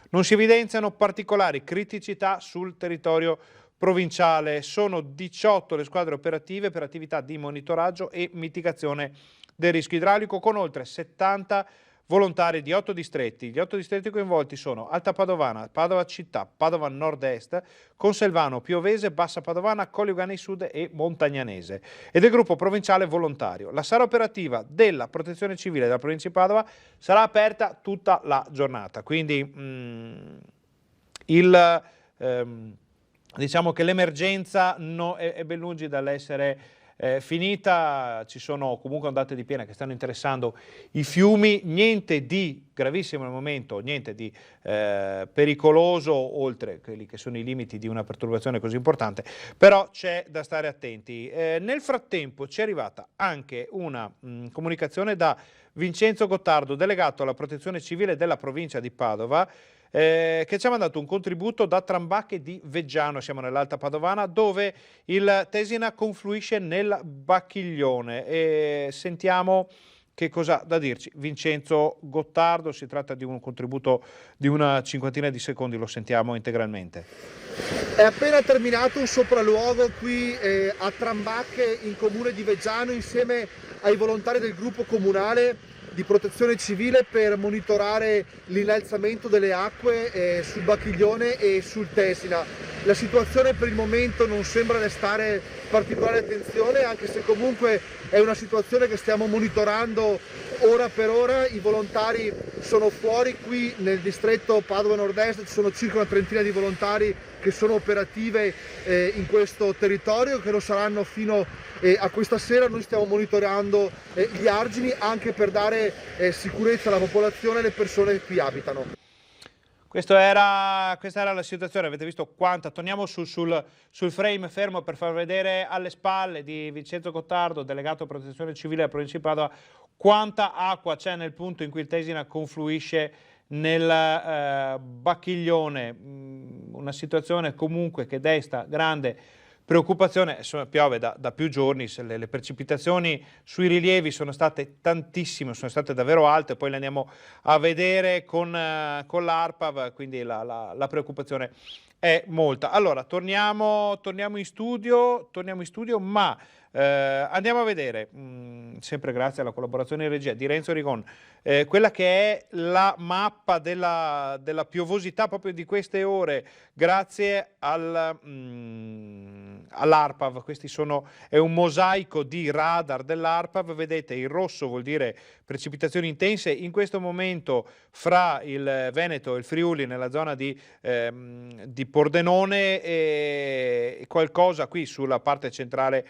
Non si evidenziano particolari criticità sul territorio provinciale. Sono 18 le squadre operative per attività di monitoraggio e mitigazione del rischio idraulico, con oltre 70 volontari di 8 distretti. Gli 8 distretti coinvolti sono Alta Padovana, Padova Città, Padova Nord-Est, Conselvano, Piovese, Bassa Padovana, Colli Euganei Sud e Montagnanese, e del gruppo provinciale volontario. La sala operativa della Protezione Civile della provincia di Padova sarà aperta tutta la giornata, quindi diciamo che l'emergenza è ben lungi dall'essere finita. Ci sono comunque ondate di piena che stanno interessando i fiumi, niente di gravissimo al momento, niente di pericoloso oltre quelli che sono i limiti di una perturbazione così importante, però c'è da stare attenti. Nel frattempo ci è arrivata anche una comunicazione da Vincenzo Gottardo, delegato alla Protezione Civile della provincia di Padova, che ci ha mandato un contributo da Trambacche di Veggiano, siamo nell'Alta Padovana, dove il Tesina confluisce nel Bacchiglione, e sentiamo che cosa da dirci Vincenzo Gottardo. Si tratta di un contributo di una cinquantina di secondi, lo sentiamo integralmente. È appena terminato un sopralluogo qui a Trambacche, in comune di Veggiano, insieme ai volontari del gruppo comunale di protezione civile per monitorare l'innalzamento delle acque sul Bacchiglione e sul Tesina. La situazione per il momento non sembra restare particolare attenzione, anche se comunque è una situazione che stiamo monitorando ora per ora. I volontari sono fuori qui nel distretto Padova Nord-Est, ci sono circa una trentina di volontari che sono operative in questo territorio, che lo saranno fino a questa sera. Noi stiamo monitorando gli argini anche per dare sicurezza alla popolazione e alle persone che qui abitano. Questa era la situazione, avete visto quanta, torniamo sul frame fermo per far vedere alle spalle di Vincenzo Gottardo, delegato a protezione civile della provincia di Padova, quanta acqua c'è nel punto in cui il Tesina confluisce nel Bacchiglione, una situazione comunque che desta grande preoccupazione. Piove da più giorni, le precipitazioni sui rilievi sono state tantissime, sono state davvero alte, poi le andiamo a vedere con l'ARPAV, quindi la preoccupazione è molta. Allora, torniamo in studio, ma andiamo a vedere, sempre grazie alla collaborazione in regia di Renzo Rigon, quella che è la mappa della piovosità proprio di queste ore, grazie all'ARPAV. È un mosaico di radar dell'ARPAV. Vedete, il rosso vuol dire precipitazioni intense. In questo momento fra il Veneto e il Friuli, nella zona di Pordenone, e qualcosa qui sulla parte centrale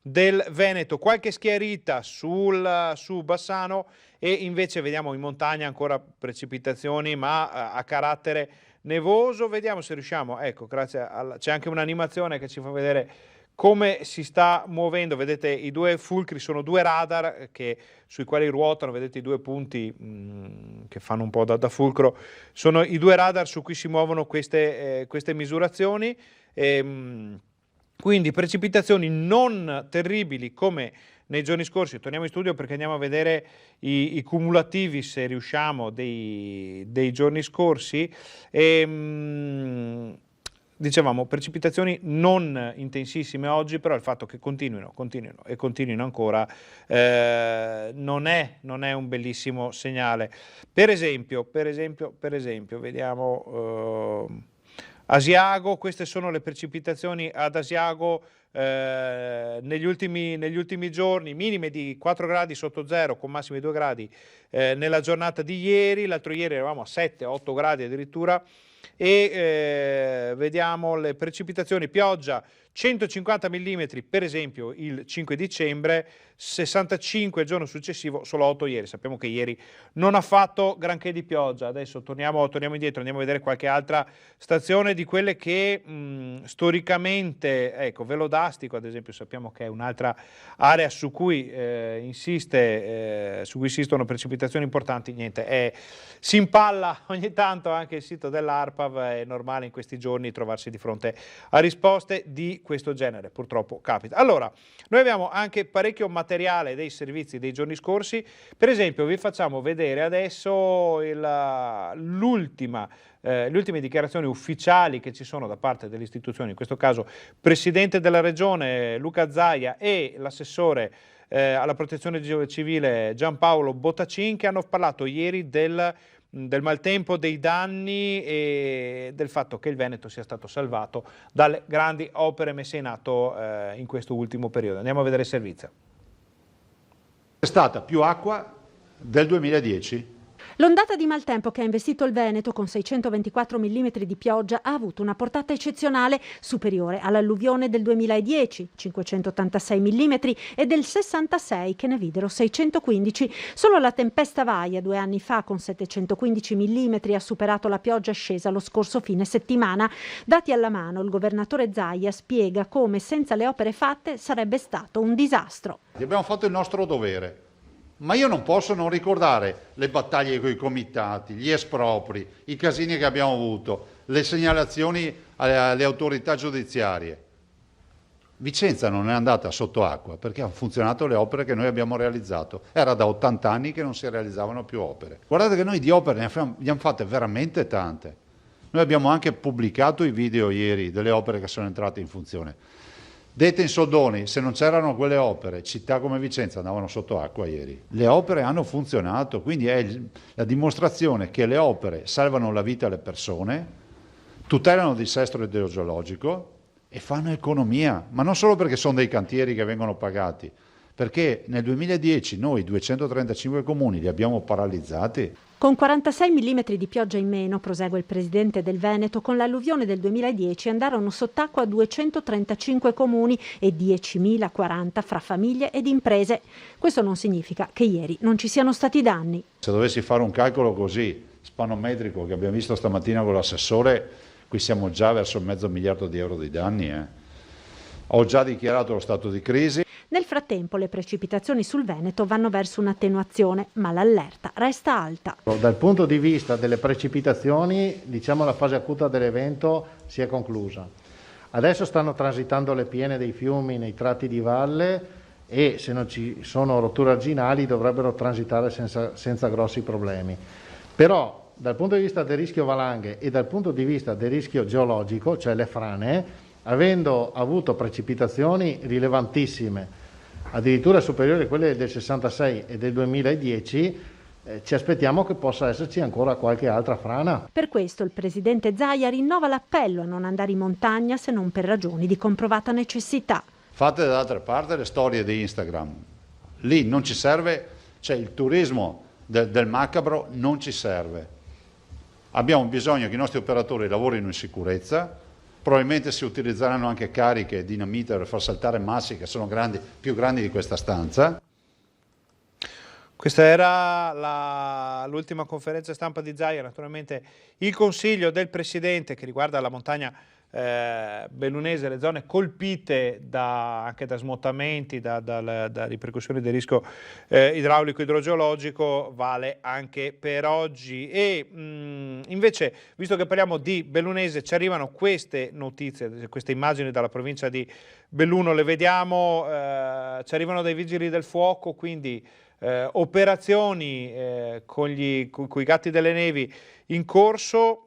del Veneto, qualche schiarita su Bassano, e invece vediamo in montagna ancora precipitazioni ma a carattere nevoso. Vediamo se riusciamo, ecco, c'è anche un'animazione che ci fa vedere come si sta muovendo. Vedete, i due fulcri sono due radar sui quali ruotano, vedete i due punti che fanno un po' da fulcro, sono i due radar su cui si muovono queste misurazioni. Quindi precipitazioni non terribili come nei giorni scorsi. Torniamo in studio perché andiamo a vedere i cumulativi, se riusciamo, dei giorni scorsi. Dicevamo, precipitazioni non intensissime oggi, però il fatto che continuino ancora non è un bellissimo segnale. Per esempio, vediamo Asiago. Queste sono le precipitazioni ad Asiago negli ultimi giorni, minime di 4 gradi sotto zero con massimi 2 gradi nella giornata di ieri. L'altro ieri eravamo a 7-8 gradi addirittura. E vediamo le precipitazioni: pioggia 150 mm per esempio il 5 dicembre, 65 il giorno successivo, solo 8 ieri. Sappiamo che ieri non ha fatto granché di pioggia. Adesso torniamo indietro, andiamo a vedere qualche altra stazione di quelle che storicamente, ecco, Velodastico ad esempio, sappiamo che è un'altra area su cui insistono precipitazioni importanti. Niente, si impalla ogni tanto anche il sito dell'ARPAV. È normale in questi giorni trovarsi di fronte a risposte di questo genere, purtroppo capita. Allora, noi abbiamo anche parecchio materiale dei servizi dei giorni scorsi. Per esempio vi facciamo vedere adesso le ultime dichiarazioni ufficiali che ci sono da parte delle istituzioni, in questo caso Presidente della Regione Luca Zaia e l'assessore alla protezione civile Giampaolo Bottacin, che hanno parlato ieri del maltempo, dei danni e del fatto che il Veneto sia stato salvato dalle grandi opere messe in atto in questo ultimo periodo. Andiamo a vedere il servizio. È stata più acqua del 2010. L'ondata di maltempo che ha investito il Veneto con 624 mm di pioggia ha avuto una portata eccezionale, superiore all'alluvione del 2010, 586 mm, e del 66 che ne videro 615. Solo la tempesta Vaia 2 anni fa con 715 mm ha superato la pioggia scesa lo scorso fine settimana. Dati alla mano, il governatore Zaia spiega come senza le opere fatte sarebbe stato un disastro. Abbiamo fatto il nostro dovere. Ma io non posso non ricordare le battaglie con i comitati, gli espropri, i casini che abbiamo avuto, le segnalazioni alle autorità giudiziarie. Vicenza non è andata sotto acqua perché hanno funzionato le opere che noi abbiamo realizzato. Era da 80 anni che non si realizzavano più opere. Guardate che noi di opere ne abbiamo fatte veramente tante. Noi abbiamo anche pubblicato i video ieri delle opere che sono entrate in funzione. Dette in soldoni, se non c'erano quelle opere, città come Vicenza andavano sotto acqua ieri. Le opere hanno funzionato, quindi è la dimostrazione che le opere salvano la vita alle persone, tutelano il dissesto idrogeologico e fanno economia, ma non solo perché sono dei cantieri che vengono pagati, perché nel 2010 noi 235 comuni li abbiamo paralizzati. Con 46 mm di pioggia in meno, prosegue il presidente del Veneto, con l'alluvione del 2010 andarono sott'acqua 235 comuni e 10.040 fra famiglie ed imprese. Questo non significa che ieri non ci siano stati danni. Se dovessi fare un calcolo così, spannometrico, che abbiamo visto stamattina con l'assessore, qui siamo già verso $500 miliardi di danni. Ho già dichiarato lo stato di crisi. Nel frattempo le precipitazioni sul Veneto vanno verso un'attenuazione, ma l'allerta resta alta. Dal punto di vista delle precipitazioni, diciamo la fase acuta dell'evento si è conclusa. Adesso stanno transitando le piene dei fiumi nei tratti di valle e se non ci sono rotture arginali dovrebbero transitare senza grossi problemi. Però dal punto di vista del rischio valanghe e dal punto di vista del rischio geologico, cioè le frane, avendo avuto precipitazioni rilevantissime, addirittura superiori a quelle del 66 e del 2010, ci aspettiamo che possa esserci ancora qualche altra frana. Per questo il presidente Zaia rinnova l'appello a non andare in montagna se non per ragioni di comprovata necessità. Fate dall'altra parte le storie di Instagram, lì non ci serve, cioè il turismo del macabro non ci serve. Abbiamo bisogno che i nostri operatori lavorino in sicurezza. Probabilmente si utilizzeranno anche cariche e dinamite per far saltare massi che sono più grandi di questa stanza. Questa era l'ultima conferenza stampa di Zaia, naturalmente il consiglio del Presidente che riguarda la montagna bellunese, le zone colpite anche da smottamenti, da ripercussioni del rischio idraulico idrogeologico, vale anche per oggi. E invece, visto che parliamo di Bellunese, ci arrivano queste notizie, queste immagini dalla provincia di Belluno, le vediamo, ci arrivano dai vigili del fuoco, quindi operazioni con i gatti delle nevi in corso.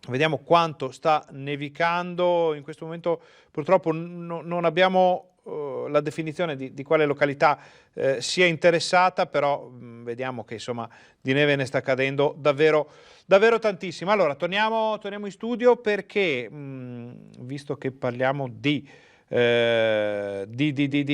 Vediamo quanto sta nevicando. In questo momento purtroppo non abbiamo la definizione di quale località sia interessata, però vediamo che insomma di neve ne sta cadendo davvero, davvero tantissima. Allora torniamo in studio perché visto che parliamo di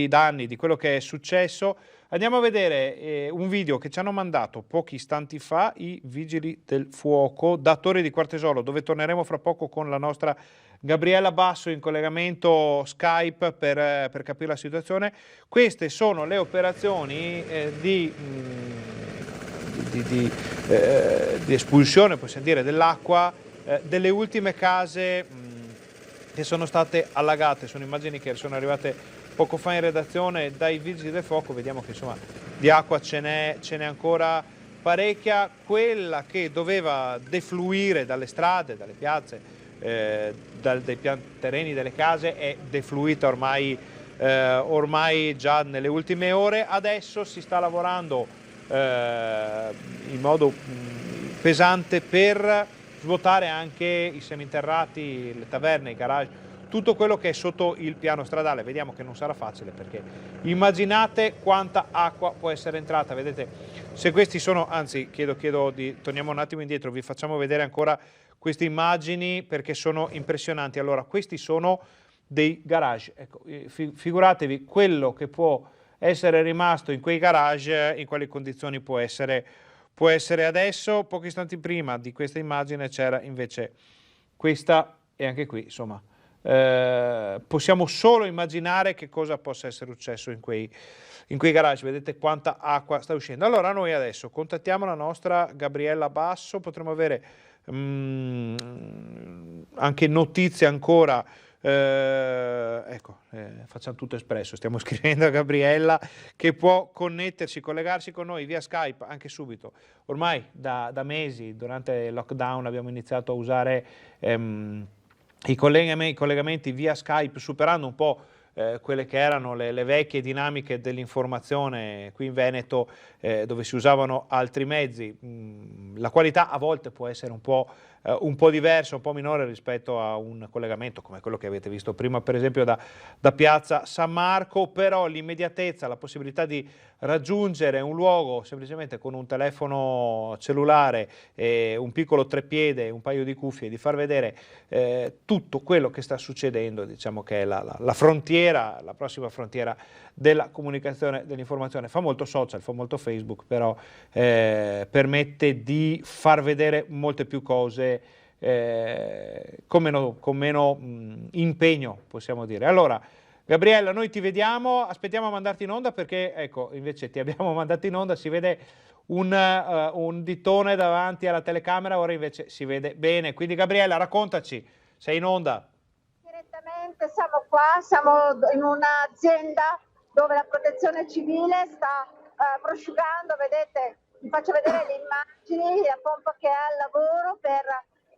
danni, di quello che è successo, andiamo a vedere un video che ci hanno mandato pochi istanti fa i Vigili del Fuoco da Torri di Quartesolo, dove torneremo fra poco con la nostra Gabriella Basso in collegamento Skype per capire la situazione. Queste sono le operazioni di espulsione, possiamo dire, dell'acqua delle ultime case che sono state allagate. Sono immagini che sono arrivate poco fa in redazione dai Vigili del Fuoco. Vediamo che insomma di acqua ce n'è ancora parecchia. Quella che doveva defluire dalle strade, dalle piazze, dai terreni delle case è defluita ormai già nelle ultime ore. Adesso si sta lavorando in modo pesante per svuotare anche i seminterrati, le taverne, i garage, tutto quello che è sotto il piano stradale. Vediamo che non sarà facile, perché immaginate quanta acqua può essere entrata. Vedete, se questi sono, anzi torniamo un attimo indietro, vi facciamo vedere ancora queste immagini perché sono impressionanti. Allora, questi sono dei garage, ecco, figuratevi quello che può essere rimasto in quei garage, in quali condizioni può essere adesso. Pochi istanti prima di questa immagine c'era invece questa, e anche qui insomma possiamo solo immaginare che cosa possa essere successo in quei garage. Vedete quanta acqua sta uscendo. Allora noi adesso contattiamo la nostra Gabriella Basso, potremo avere anche notizie ancora. Facciamo tutto espresso, stiamo scrivendo a Gabriella che può collegarsi con noi via Skype anche subito. Ormai da mesi durante il lockdown abbiamo iniziato a usare i collegamenti via Skype, superando un po' quelle che erano le vecchie dinamiche dell'informazione qui in Veneto, dove si usavano altri mezzi. La qualità a volte può essere un po' diversa, un po' minore rispetto a un collegamento come quello che avete visto prima, per esempio da Piazza San Marco, però l'immediatezza, la possibilità di raggiungere un luogo semplicemente con un telefono cellulare, un piccolo treppiede, un paio di cuffie, di far vedere tutto quello che sta succedendo, diciamo che è la frontiera, la prossima frontiera della comunicazione, dell'informazione. Fa molto social, fa molto Facebook, però permette di far vedere molte più cose con meno impegno, possiamo dire. Allora, Gabriella, noi ti vediamo, aspettiamo a mandarti in onda perché, ecco, invece ti abbiamo mandato in onda, si vede un ditone davanti alla telecamera, ora invece si vede bene. Quindi Gabriella, raccontaci, sei in onda. Direttamente siamo qua, siamo in un'azienda dove la protezione civile sta prosciugando, vedete, vi faccio vedere le immagini, la pompa che è al lavoro per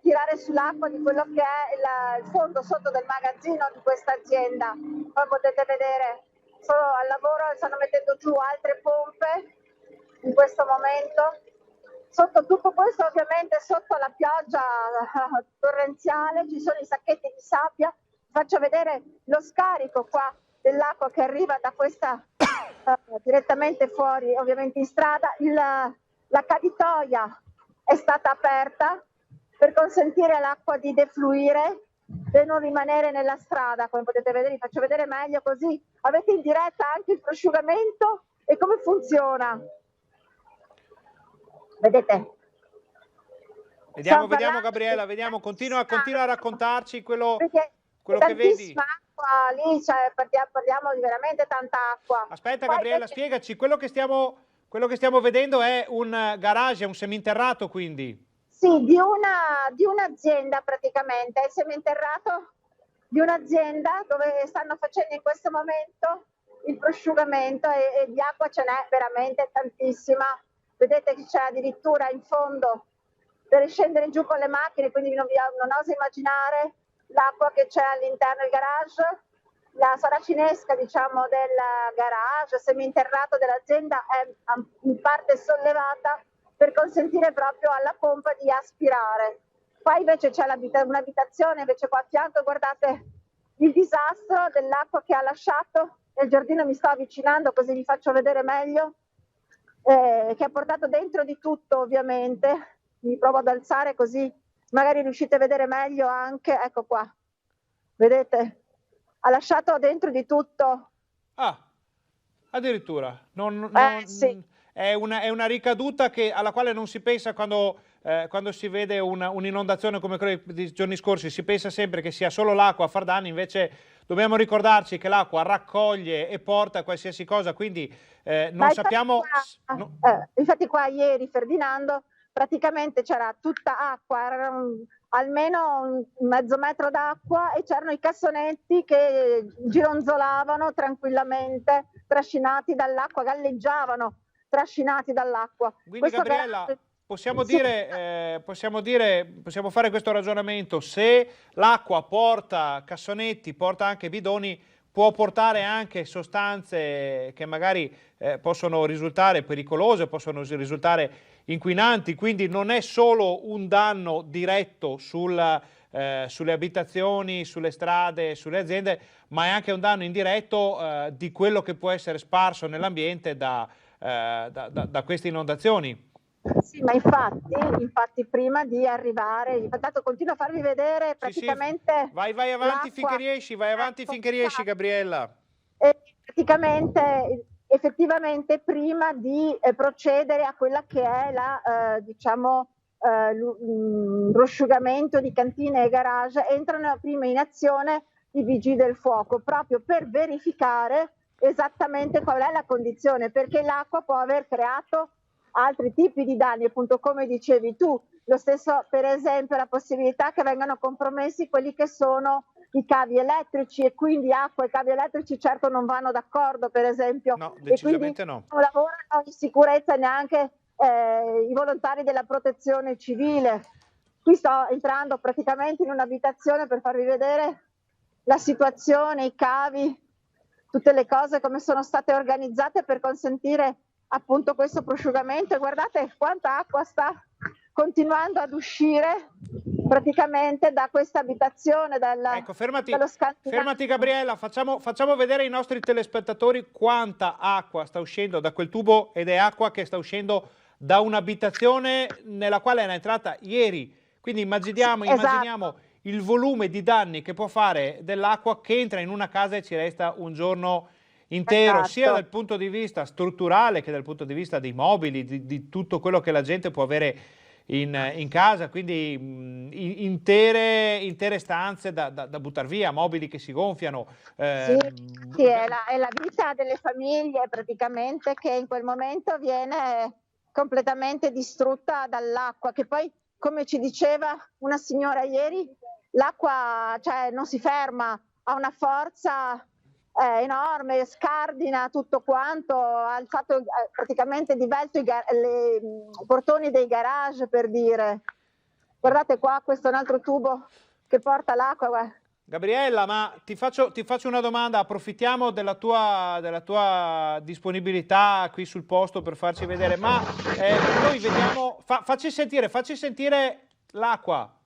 tirare sull'acqua di quello che è il fondo sotto del magazzino di questa azienda. Come potete vedere, sono al lavoro, stanno mettendo giù altre pompe in questo momento. Sotto tutto questo, ovviamente, sotto la pioggia torrenziale ci sono i sacchetti di sabbia. Faccio vedere lo scarico qua dell'acqua che arriva da questa direttamente fuori, ovviamente in strada. La caditoia è stata aperta per consentire all'acqua di defluire e non rimanere nella strada. Come potete vedere, vi faccio vedere meglio, così avete in diretta anche il prosciugamento e come funziona. Vedete? Vediamo Gabriella, vediamo, continua a raccontarci quello che vedi. Acqua lì, cioè, parliamo di veramente tanta acqua. Aspetta Gabriella, spiegaci, quello che stiamo vedendo è un garage, è un seminterrato quindi? Sì, di un'azienda praticamente, è il seminterrato di un'azienda dove stanno facendo in questo momento il prosciugamento e di acqua ce n'è veramente tantissima. Vedete che c'è addirittura in fondo per scendere giù con le macchine, quindi non oso immaginare l'acqua che c'è all'interno del garage. La saracinesca, diciamo, del garage seminterrato dell'azienda è in parte sollevata per consentire proprio alla pompa di aspirare. Poi invece c'è un'abitazione invece qua a fianco, guardate il disastro dell'acqua che ha lasciato nel giardino. Mi sto avvicinando così vi faccio vedere meglio, che ha portato dentro di tutto, ovviamente. Mi provo ad alzare così magari riuscite a vedere meglio anche, ecco qua, vedete, ha lasciato dentro di tutto. Ah, addirittura, sì. È una ricaduta alla quale non si pensa quando si vede un'inondazione come quella dei giorni scorsi, si pensa sempre che sia solo l'acqua a far danni, invece dobbiamo ricordarci che l'acqua raccoglie e porta qualsiasi cosa, quindi non sappiamo... Infatti qua ieri, Ferdinando, praticamente c'era tutta acqua, era almeno un mezzo metro d'acqua e c'erano i cassonetti che gironzolavano tranquillamente, trascinati dall'acqua, galleggiavano, trascinati dall'acqua. Quindi Gabriella, possiamo fare questo ragionamento: se l'acqua porta cassonetti, porta anche bidoni, può portare anche sostanze che magari possono risultare pericolose, possono risultare inquinanti, quindi non è solo un danno diretto sulle abitazioni, sulle strade, sulle aziende, ma è anche un danno indiretto di quello che può essere sparso nell'ambiente da queste inondazioni. Sì, ma infatti prima di arrivare, intanto continuo a farvi vedere praticamente... Sì. Vai avanti finché riesci, Gabriella. Praticamente, effettivamente, prima di procedere a quella che è il prosciugamento di cantine e garage, entrano prima in azione i vigili del fuoco, proprio per verificare esattamente qual è la condizione, perché l'acqua può aver creato altri tipi di danni, appunto come dicevi tu, lo stesso per esempio la possibilità che vengano compromessi quelli che sono i cavi elettrici, e quindi acqua e cavi elettrici certo non vanno d'accordo, per esempio. No, decisamente e quindi no. Non lavorano in sicurezza neanche i volontari della protezione civile. Qui sto entrando praticamente in un'abitazione per farvi vedere la situazione, i cavi, tutte le cose come sono state organizzate per consentire appunto questo prosciugamento. E guardate quanta acqua sta continuando ad uscire praticamente da questa abitazione, ecco, fermati Gabriella, facciamo vedere ai nostri telespettatori quanta acqua sta uscendo da quel tubo, ed è acqua che sta uscendo da un'abitazione nella quale era entrata ieri. Quindi immaginiamo il volume di danni che può fare dell'acqua che entra in una casa e ci resta un giorno intero, sia dal punto di vista strutturale che dal punto di vista dei mobili, di tutto quello che la gente può avere in casa, quindi intere stanze da buttare via, mobili che si gonfiano. Sì, è la vita delle famiglie praticamente che in quel momento viene completamente distrutta dall'acqua, che poi, come ci diceva una signora ieri, l'acqua non si ferma, ha una forza enorme, scardina tutto quanto, ha alzato praticamente divelto i portoni dei garage, per dire. Guardate qua, questo è un altro tubo che porta l'acqua. Gabriella, ma ti faccio una domanda, approfittiamo della tua disponibilità qui sul posto per farci vedere, ma noi vediamo, facci sentire l'acqua.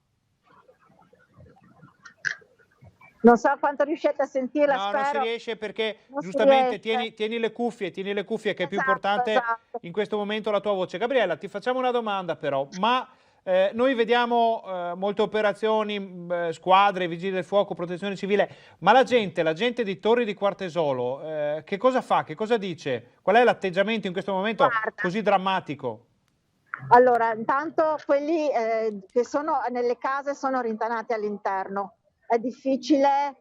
Non so quanto riuscite a sentirla, no, spero. Non si riesce perché giustamente tieni le cuffie che è più importante in questo momento la tua voce. Gabriella, ti facciamo una domanda però, ma noi vediamo molte operazioni, squadre, vigili del fuoco, protezione civile, ma la gente di Torri di Quartesolo che cosa fa? Che cosa dice? Qual è l'atteggiamento in questo momento così drammatico? Allora, intanto quelli che sono nelle case sono rintanati all'interno. È difficile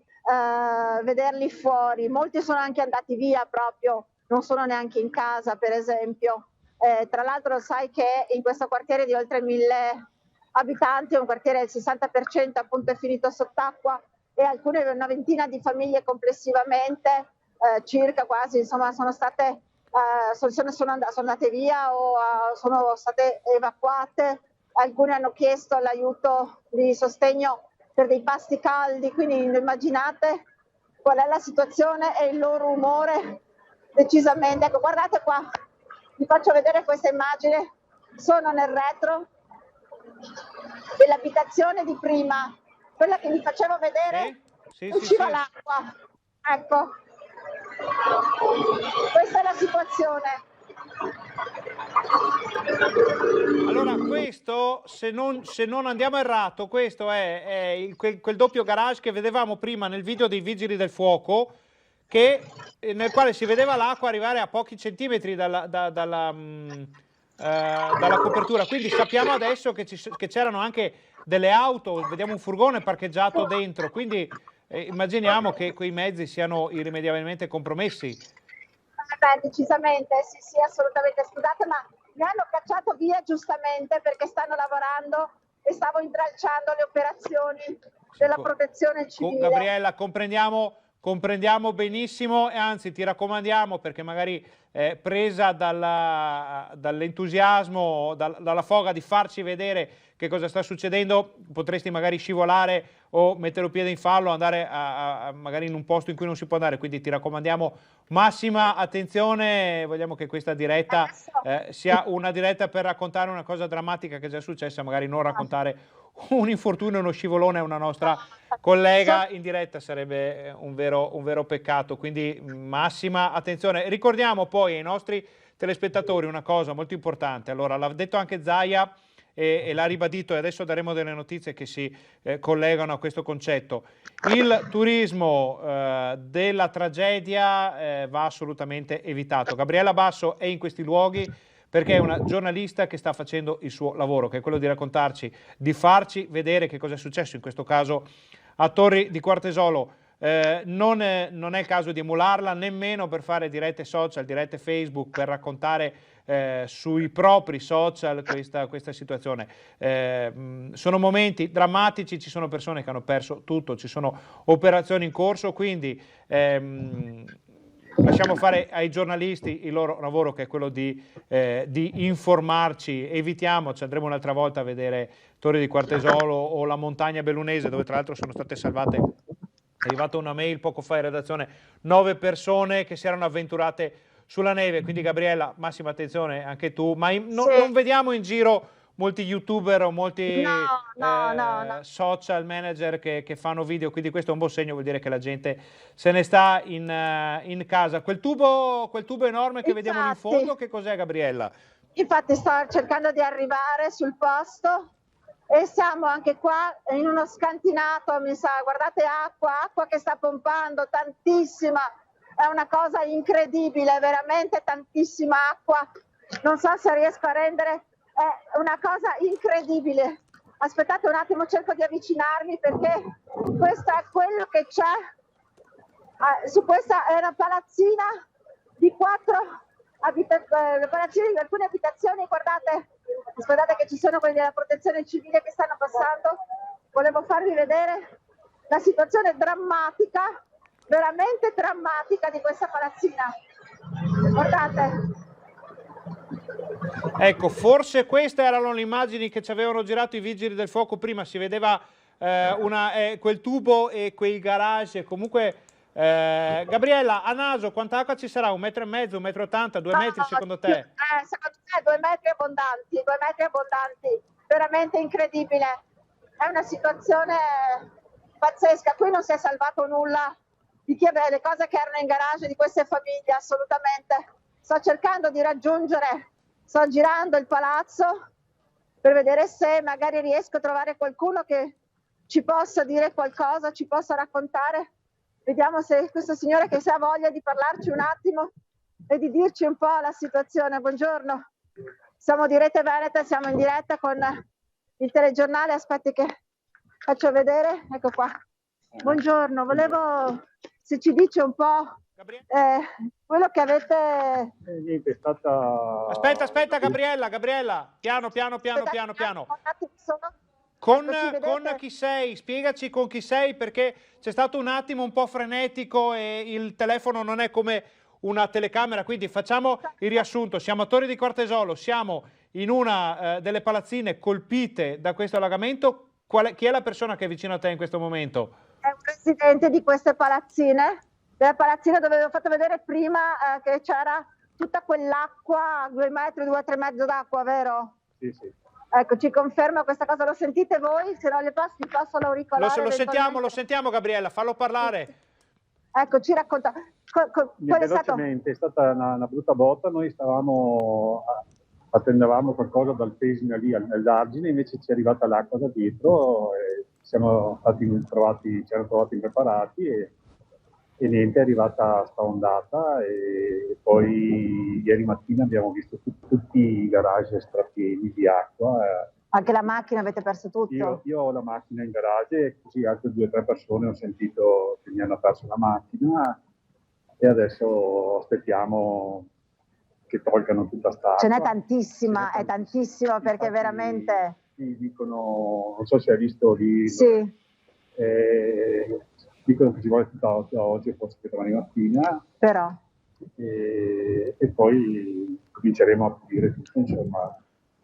vederli fuori, molti sono anche andati via proprio, non sono neanche in casa, per esempio. Tra l'altro sai che in questo quartiere di oltre 1000 abitanti, un quartiere del 60% appunto è finito sott'acqua, e una ventina di famiglie complessivamente, circa quasi, insomma, sono andate via o sono state evacuate. Alcune hanno chiesto l'aiuto di sostegno per dei pasti caldi, quindi immaginate qual è la situazione e il loro umore decisamente. Ecco, guardate qua, vi faccio vedere questa immagine, sono nel retro dell'abitazione di prima, quella che vi facevo vedere, usciva l'acqua, ecco, questa è la situazione. Allora questo, se non andiamo errato, questo è quel doppio garage che vedevamo prima nel video dei vigili del fuoco, nel quale si vedeva l'acqua arrivare a pochi centimetri dalla copertura, quindi sappiamo adesso che c'erano anche delle auto, vediamo un furgone parcheggiato dentro, quindi immaginiamo che quei mezzi siano irrimediabilmente compromessi. Decisamente, sì, assolutamente. Scusate, ma mi hanno cacciato via giustamente perché stanno lavorando e stavo intralciando le operazioni della protezione civile. Gabriella, comprendiamo benissimo, e anzi ti raccomandiamo, perché magari presa dall'entusiasmo, dalla foga di farci vedere che cosa sta succedendo, potresti magari scivolare o mettere un piede in fallo, andare magari in un posto in cui non si può andare, quindi ti raccomandiamo massima attenzione. Vogliamo che questa diretta sia una diretta per raccontare una cosa drammatica che è già successa, magari non raccontare un infortunio, uno scivolone a una nostra collega in diretta, sarebbe un vero peccato, quindi massima attenzione. Ricordiamo poi ai nostri telespettatori una cosa molto importante, allora l'ha detto anche Zaia e l'ha ribadito, e adesso daremo delle notizie che si collegano a questo concetto. Il turismo della tragedia va assolutamente evitato. Gabriella Basso è in questi luoghi perché è una giornalista che sta facendo il suo lavoro, che è quello di raccontarci, di farci vedere che cosa è successo, in questo caso a Torri di Quartesolo. Non è il caso di emularla, nemmeno per fare dirette social, dirette Facebook, per raccontare sui propri social questa situazione. Sono momenti drammatici, ci sono persone che hanno perso tutto, ci sono operazioni in corso, quindi lasciamo fare ai giornalisti il loro lavoro, che è quello di informarci. Evitiamoci, andremo un'altra volta a vedere Torri di Quartesolo o la montagna bellunese, dove tra l'altro sono state salvate. È arrivata una mail poco fa in redazione, 9 persone che si erano avventurate sulla neve, quindi Gabriella, massima attenzione anche tu, ma non vediamo in giro molti youtuber o molti social manager che fanno video, quindi questo è un buon segno, vuol dire che la gente se ne sta in casa. Quel tubo enorme che vediamo lì in fondo, che cos'è, Gabriella? Infatti sto cercando di arrivare sul posto e siamo anche qua in uno scantinato, mi sa, guardate, acqua che sta pompando tantissima, è una cosa incredibile, veramente tantissima acqua, non so se riesco a rendere, è una cosa incredibile. Aspettate un attimo, cerco di avvicinarmi perché questo è quello che c'è. Su questa è una palazzina di 4 palazzine di alcune abitazioni, guardate, aspettate che ci sono quelli della protezione civile che stanno passando, volevo farvi vedere la situazione drammatica, veramente drammatica di questa palazzina, guardate. Ecco, forse queste erano le immagini che ci avevano girato i vigili del fuoco prima, si vedeva quel tubo e quei garage, comunque Gabriella, a naso quanta acqua ci sarà? 1,5 metri, 1,80 metri, 2 metri secondo te? Secondo me 2 metri abbondanti, veramente incredibile, è una situazione pazzesca, qui non si è salvato nulla di chi aveva le cose che erano in garage di queste famiglie, assolutamente. Sto cercando di raggiungere, sto girando il palazzo per vedere se magari riesco a trovare qualcuno che ci possa dire qualcosa, ci possa raccontare. Vediamo se questo signore che se ha voglia di parlarci un attimo e di dirci un po' la situazione. Buongiorno, siamo di Rete Veneta, siamo in diretta con il telegiornale, aspetti che faccio vedere, ecco qua. Buongiorno, volevo se ci dice un po' quello che avete... Niente, è stata... Aspetta Gabriella, piano. Con chi sei? Spiegaci con chi sei, perché c'è stato un attimo un po' frenetico e il telefono non è come una telecamera, quindi facciamo il riassunto. Siamo a Torri di Quartesolo, siamo in una delle palazzine colpite da questo allagamento. Chi è la persona che è vicino a te in questo momento? È un residente di queste palazzine, della palazzina dove avevo fatto vedere prima che c'era tutta quell'acqua, 2 metri, 2,3 metri d'acqua, vero? Sì, sì. Ecco, ci conferma questa cosa, lo sentite voi? Se non le passo, vi passo l'auricolare. Lo sentiamo Gabriella, fallo parlare. Ecco, ci racconta. Velocemente, è stata una brutta botta, noi attendevamo qualcosa dal Pesina lì all'argine, invece ci è arrivata l'acqua da dietro, e ci hanno trovati impreparati e niente, è arrivata sta ondata e poi ieri mattina abbiamo visto tutti i garage strapieni di acqua. Anche la macchina avete perso tutto? Io ho la macchina in garage e così altre 2 o 3 persone ho sentito che mi hanno perso la macchina e adesso aspettiamo che tolgano tutta sta acqua. Ce n'è tantissima, è tantissima perché infatti, veramente... Sì, dicono, non so se hai visto lì... Sì. Dicono che ci vuole tutta oggi, forse che domani mattina. Però. E poi cominceremo a pulire tutto, insomma.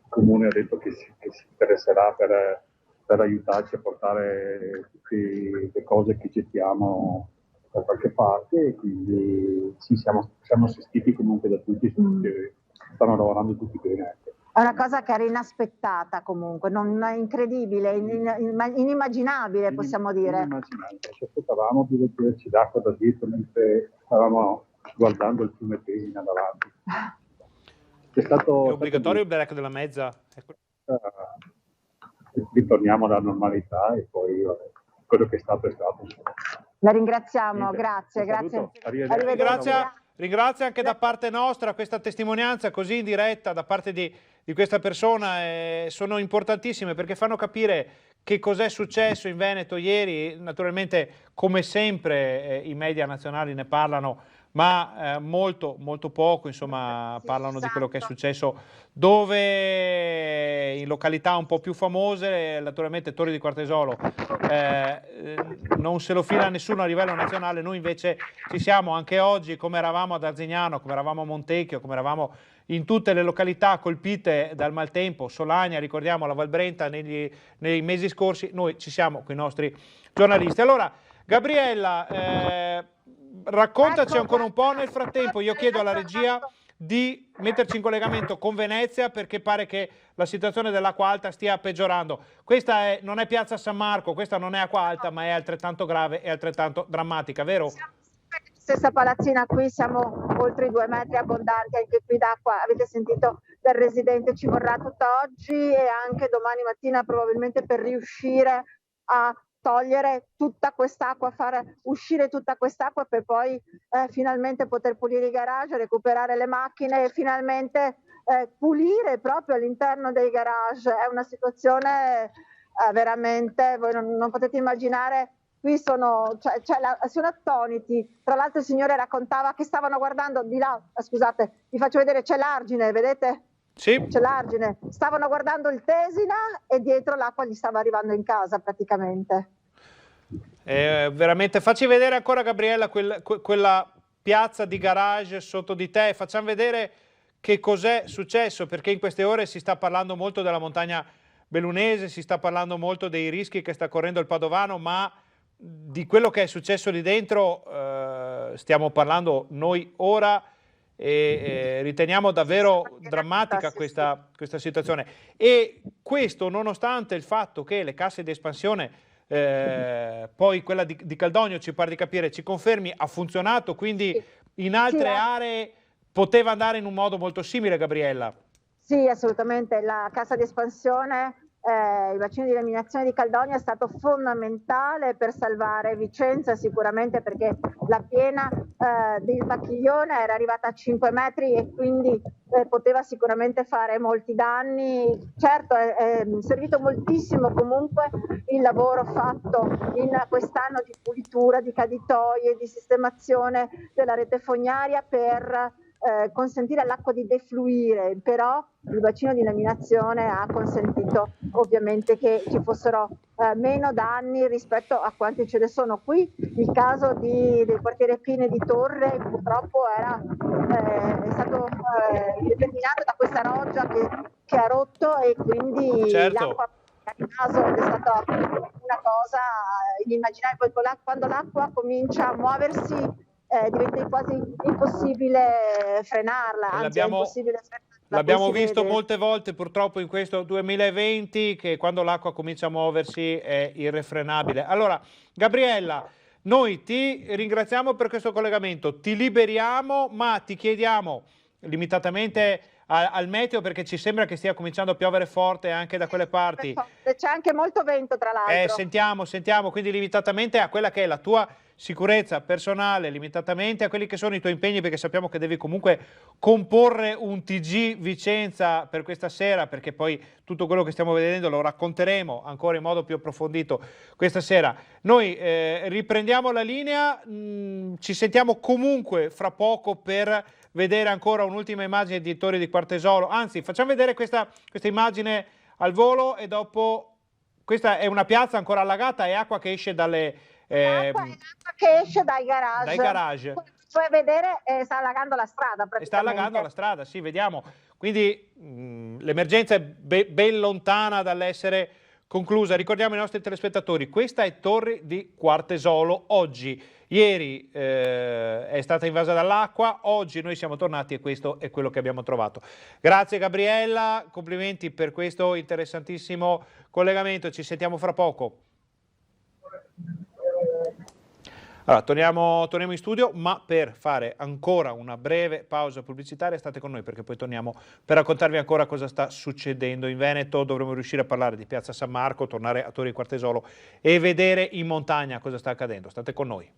Il comune ha detto che si interesserà per aiutarci a portare tutte le cose che gettiamo da qualche parte, e quindi sì, siamo assistiti comunque da tutti, stanno lavorando tutti bene. È una cosa che era inaspettata comunque, non è incredibile, inimmaginabile possiamo dire. Inimmaginabile, ci aspettavamo di vederci d'acqua da dietro mentre stavamo guardando il fiume Pesina davanti. È obbligatorio il break della mezza? Ritorniamo alla normalità e poi quello che è stato è stato. La ringraziamo, grazie. Arrivederci. Ringrazio anche da parte nostra questa testimonianza così in diretta da parte di questa persona, sono importantissime perché fanno capire che cos'è successo in Veneto ieri. Naturalmente, come sempre, i media nazionali ne parlano, ma molto poco, insomma, parlano di quello che è successo dove in località un po' più famose, naturalmente Torri di Quartesolo non se lo fila nessuno a livello nazionale, noi invece ci siamo anche oggi, come eravamo ad Arzignano, come eravamo a Montecchio, come eravamo in tutte le località colpite dal maltempo, Solagna, ricordiamo la Val Brenta nei mesi scorsi, noi ci siamo con i nostri giornalisti. Allora, Gabriella, raccontaci ancora un po', nel frattempo io chiedo alla regia di metterci in collegamento con Venezia perché pare che la situazione dell'acqua alta stia peggiorando. Questa non è Piazza San Marco, questa non è acqua alta, ma è altrettanto grave e altrettanto drammatica, vero? Stessa palazzina, qui siamo oltre i 2 metri abbondanti anche qui d'acqua, avete sentito dal residente, ci vorrà tutta oggi e anche domani mattina probabilmente per riuscire a togliere tutta quest'acqua, far uscire tutta quest'acqua per poi finalmente poter pulire i garage, recuperare le macchine e finalmente pulire proprio all'interno dei garage. È una situazione veramente, voi non potete immaginare, qui sono attoniti. Tra l'altro il signore raccontava che stavano guardando di là, scusate, vi faccio vedere, c'è l'argine, vedete? Sì. C'è l'argine, stavano guardando il Tesina e dietro l'acqua gli stava arrivando in casa praticamente. Veramente, facci vedere ancora Gabriella quella piazza di garage sotto di te, facciamo vedere che cos'è successo, perché in queste ore si sta parlando molto della montagna bellunese, si sta parlando molto dei rischi che sta correndo il Padovano, ma di quello che è successo lì dentro stiamo parlando noi ora. E riteniamo davvero drammatica questa situazione, e questo nonostante il fatto che le casse di espansione, poi quella di Caldogno ci pare di capire, ci confermi, ha funzionato, quindi in altre aree poteva andare in un modo molto simile, Gabriella. Sì, assolutamente, la cassa di espansione, il bacino di eliminazione di Caldogno è stato fondamentale per salvare Vicenza, sicuramente perché la piena del Bacchiglione era arrivata a 5 metri e quindi poteva sicuramente fare molti danni. Certo, è servito moltissimo comunque il lavoro fatto in quest'anno di pulitura, di caditoie, di sistemazione della rete fognaria per consentire all'acqua di defluire, però il bacino di laminazione ha consentito ovviamente che ci fossero meno danni rispetto a quanti ce ne sono qui. Il caso del quartiere Pine di Torre purtroppo è stato determinato da questa roggia che ha rotto e quindi l'acqua a caso è stata una cosa inimmaginabile. Poi quando l'acqua comincia a muoversi diventa quasi impossibile frenarla, anzi è impossibile frenarla. L'abbiamo visto molte volte purtroppo in questo 2020 che quando l'acqua comincia a muoversi è irrefrenabile. Allora, Gabriella, noi ti ringraziamo per questo collegamento, ti liberiamo, ma ti chiediamo limitatamente al meteo, perché ci sembra che stia cominciando a piovere forte anche da quelle parti. C'è anche molto vento, tra l'altro. Sentiamo, quindi limitatamente a quella che è la tua sicurezza personale, limitatamente a quelli che sono i tuoi impegni, perché sappiamo che devi comunque comporre un TG Vicenza per questa sera, perché poi tutto quello che stiamo vedendo lo racconteremo ancora in modo più approfondito questa sera. Noi riprendiamo la linea, ci sentiamo comunque fra poco per vedere ancora un'ultima immagine di Torri di Quartesolo, anzi facciamo vedere questa immagine al volo e dopo, questa è una piazza ancora allagata, è acqua che esce dalle... L'acqua che esce dai garage. Dai garage. Puoi vedere, sta allagando la strada praticamente. Sta allagando la strada, sì, vediamo. Quindi l'emergenza è ben lontana dall'essere conclusa. Ricordiamo ai nostri telespettatori, questa è Torri di Quartesolo oggi. Ieri è stata invasa dall'acqua, oggi noi siamo tornati e questo è quello che abbiamo trovato. Grazie Gabriella, complimenti per questo interessantissimo collegamento, ci sentiamo fra poco. Allora, torniamo in studio, ma per fare ancora una breve pausa pubblicitaria state con noi, perché poi torniamo per raccontarvi ancora cosa sta succedendo in Veneto. Dovremo riuscire a parlare di Piazza San Marco, tornare a Torri di Quartesolo e vedere in montagna cosa sta accadendo. State con noi.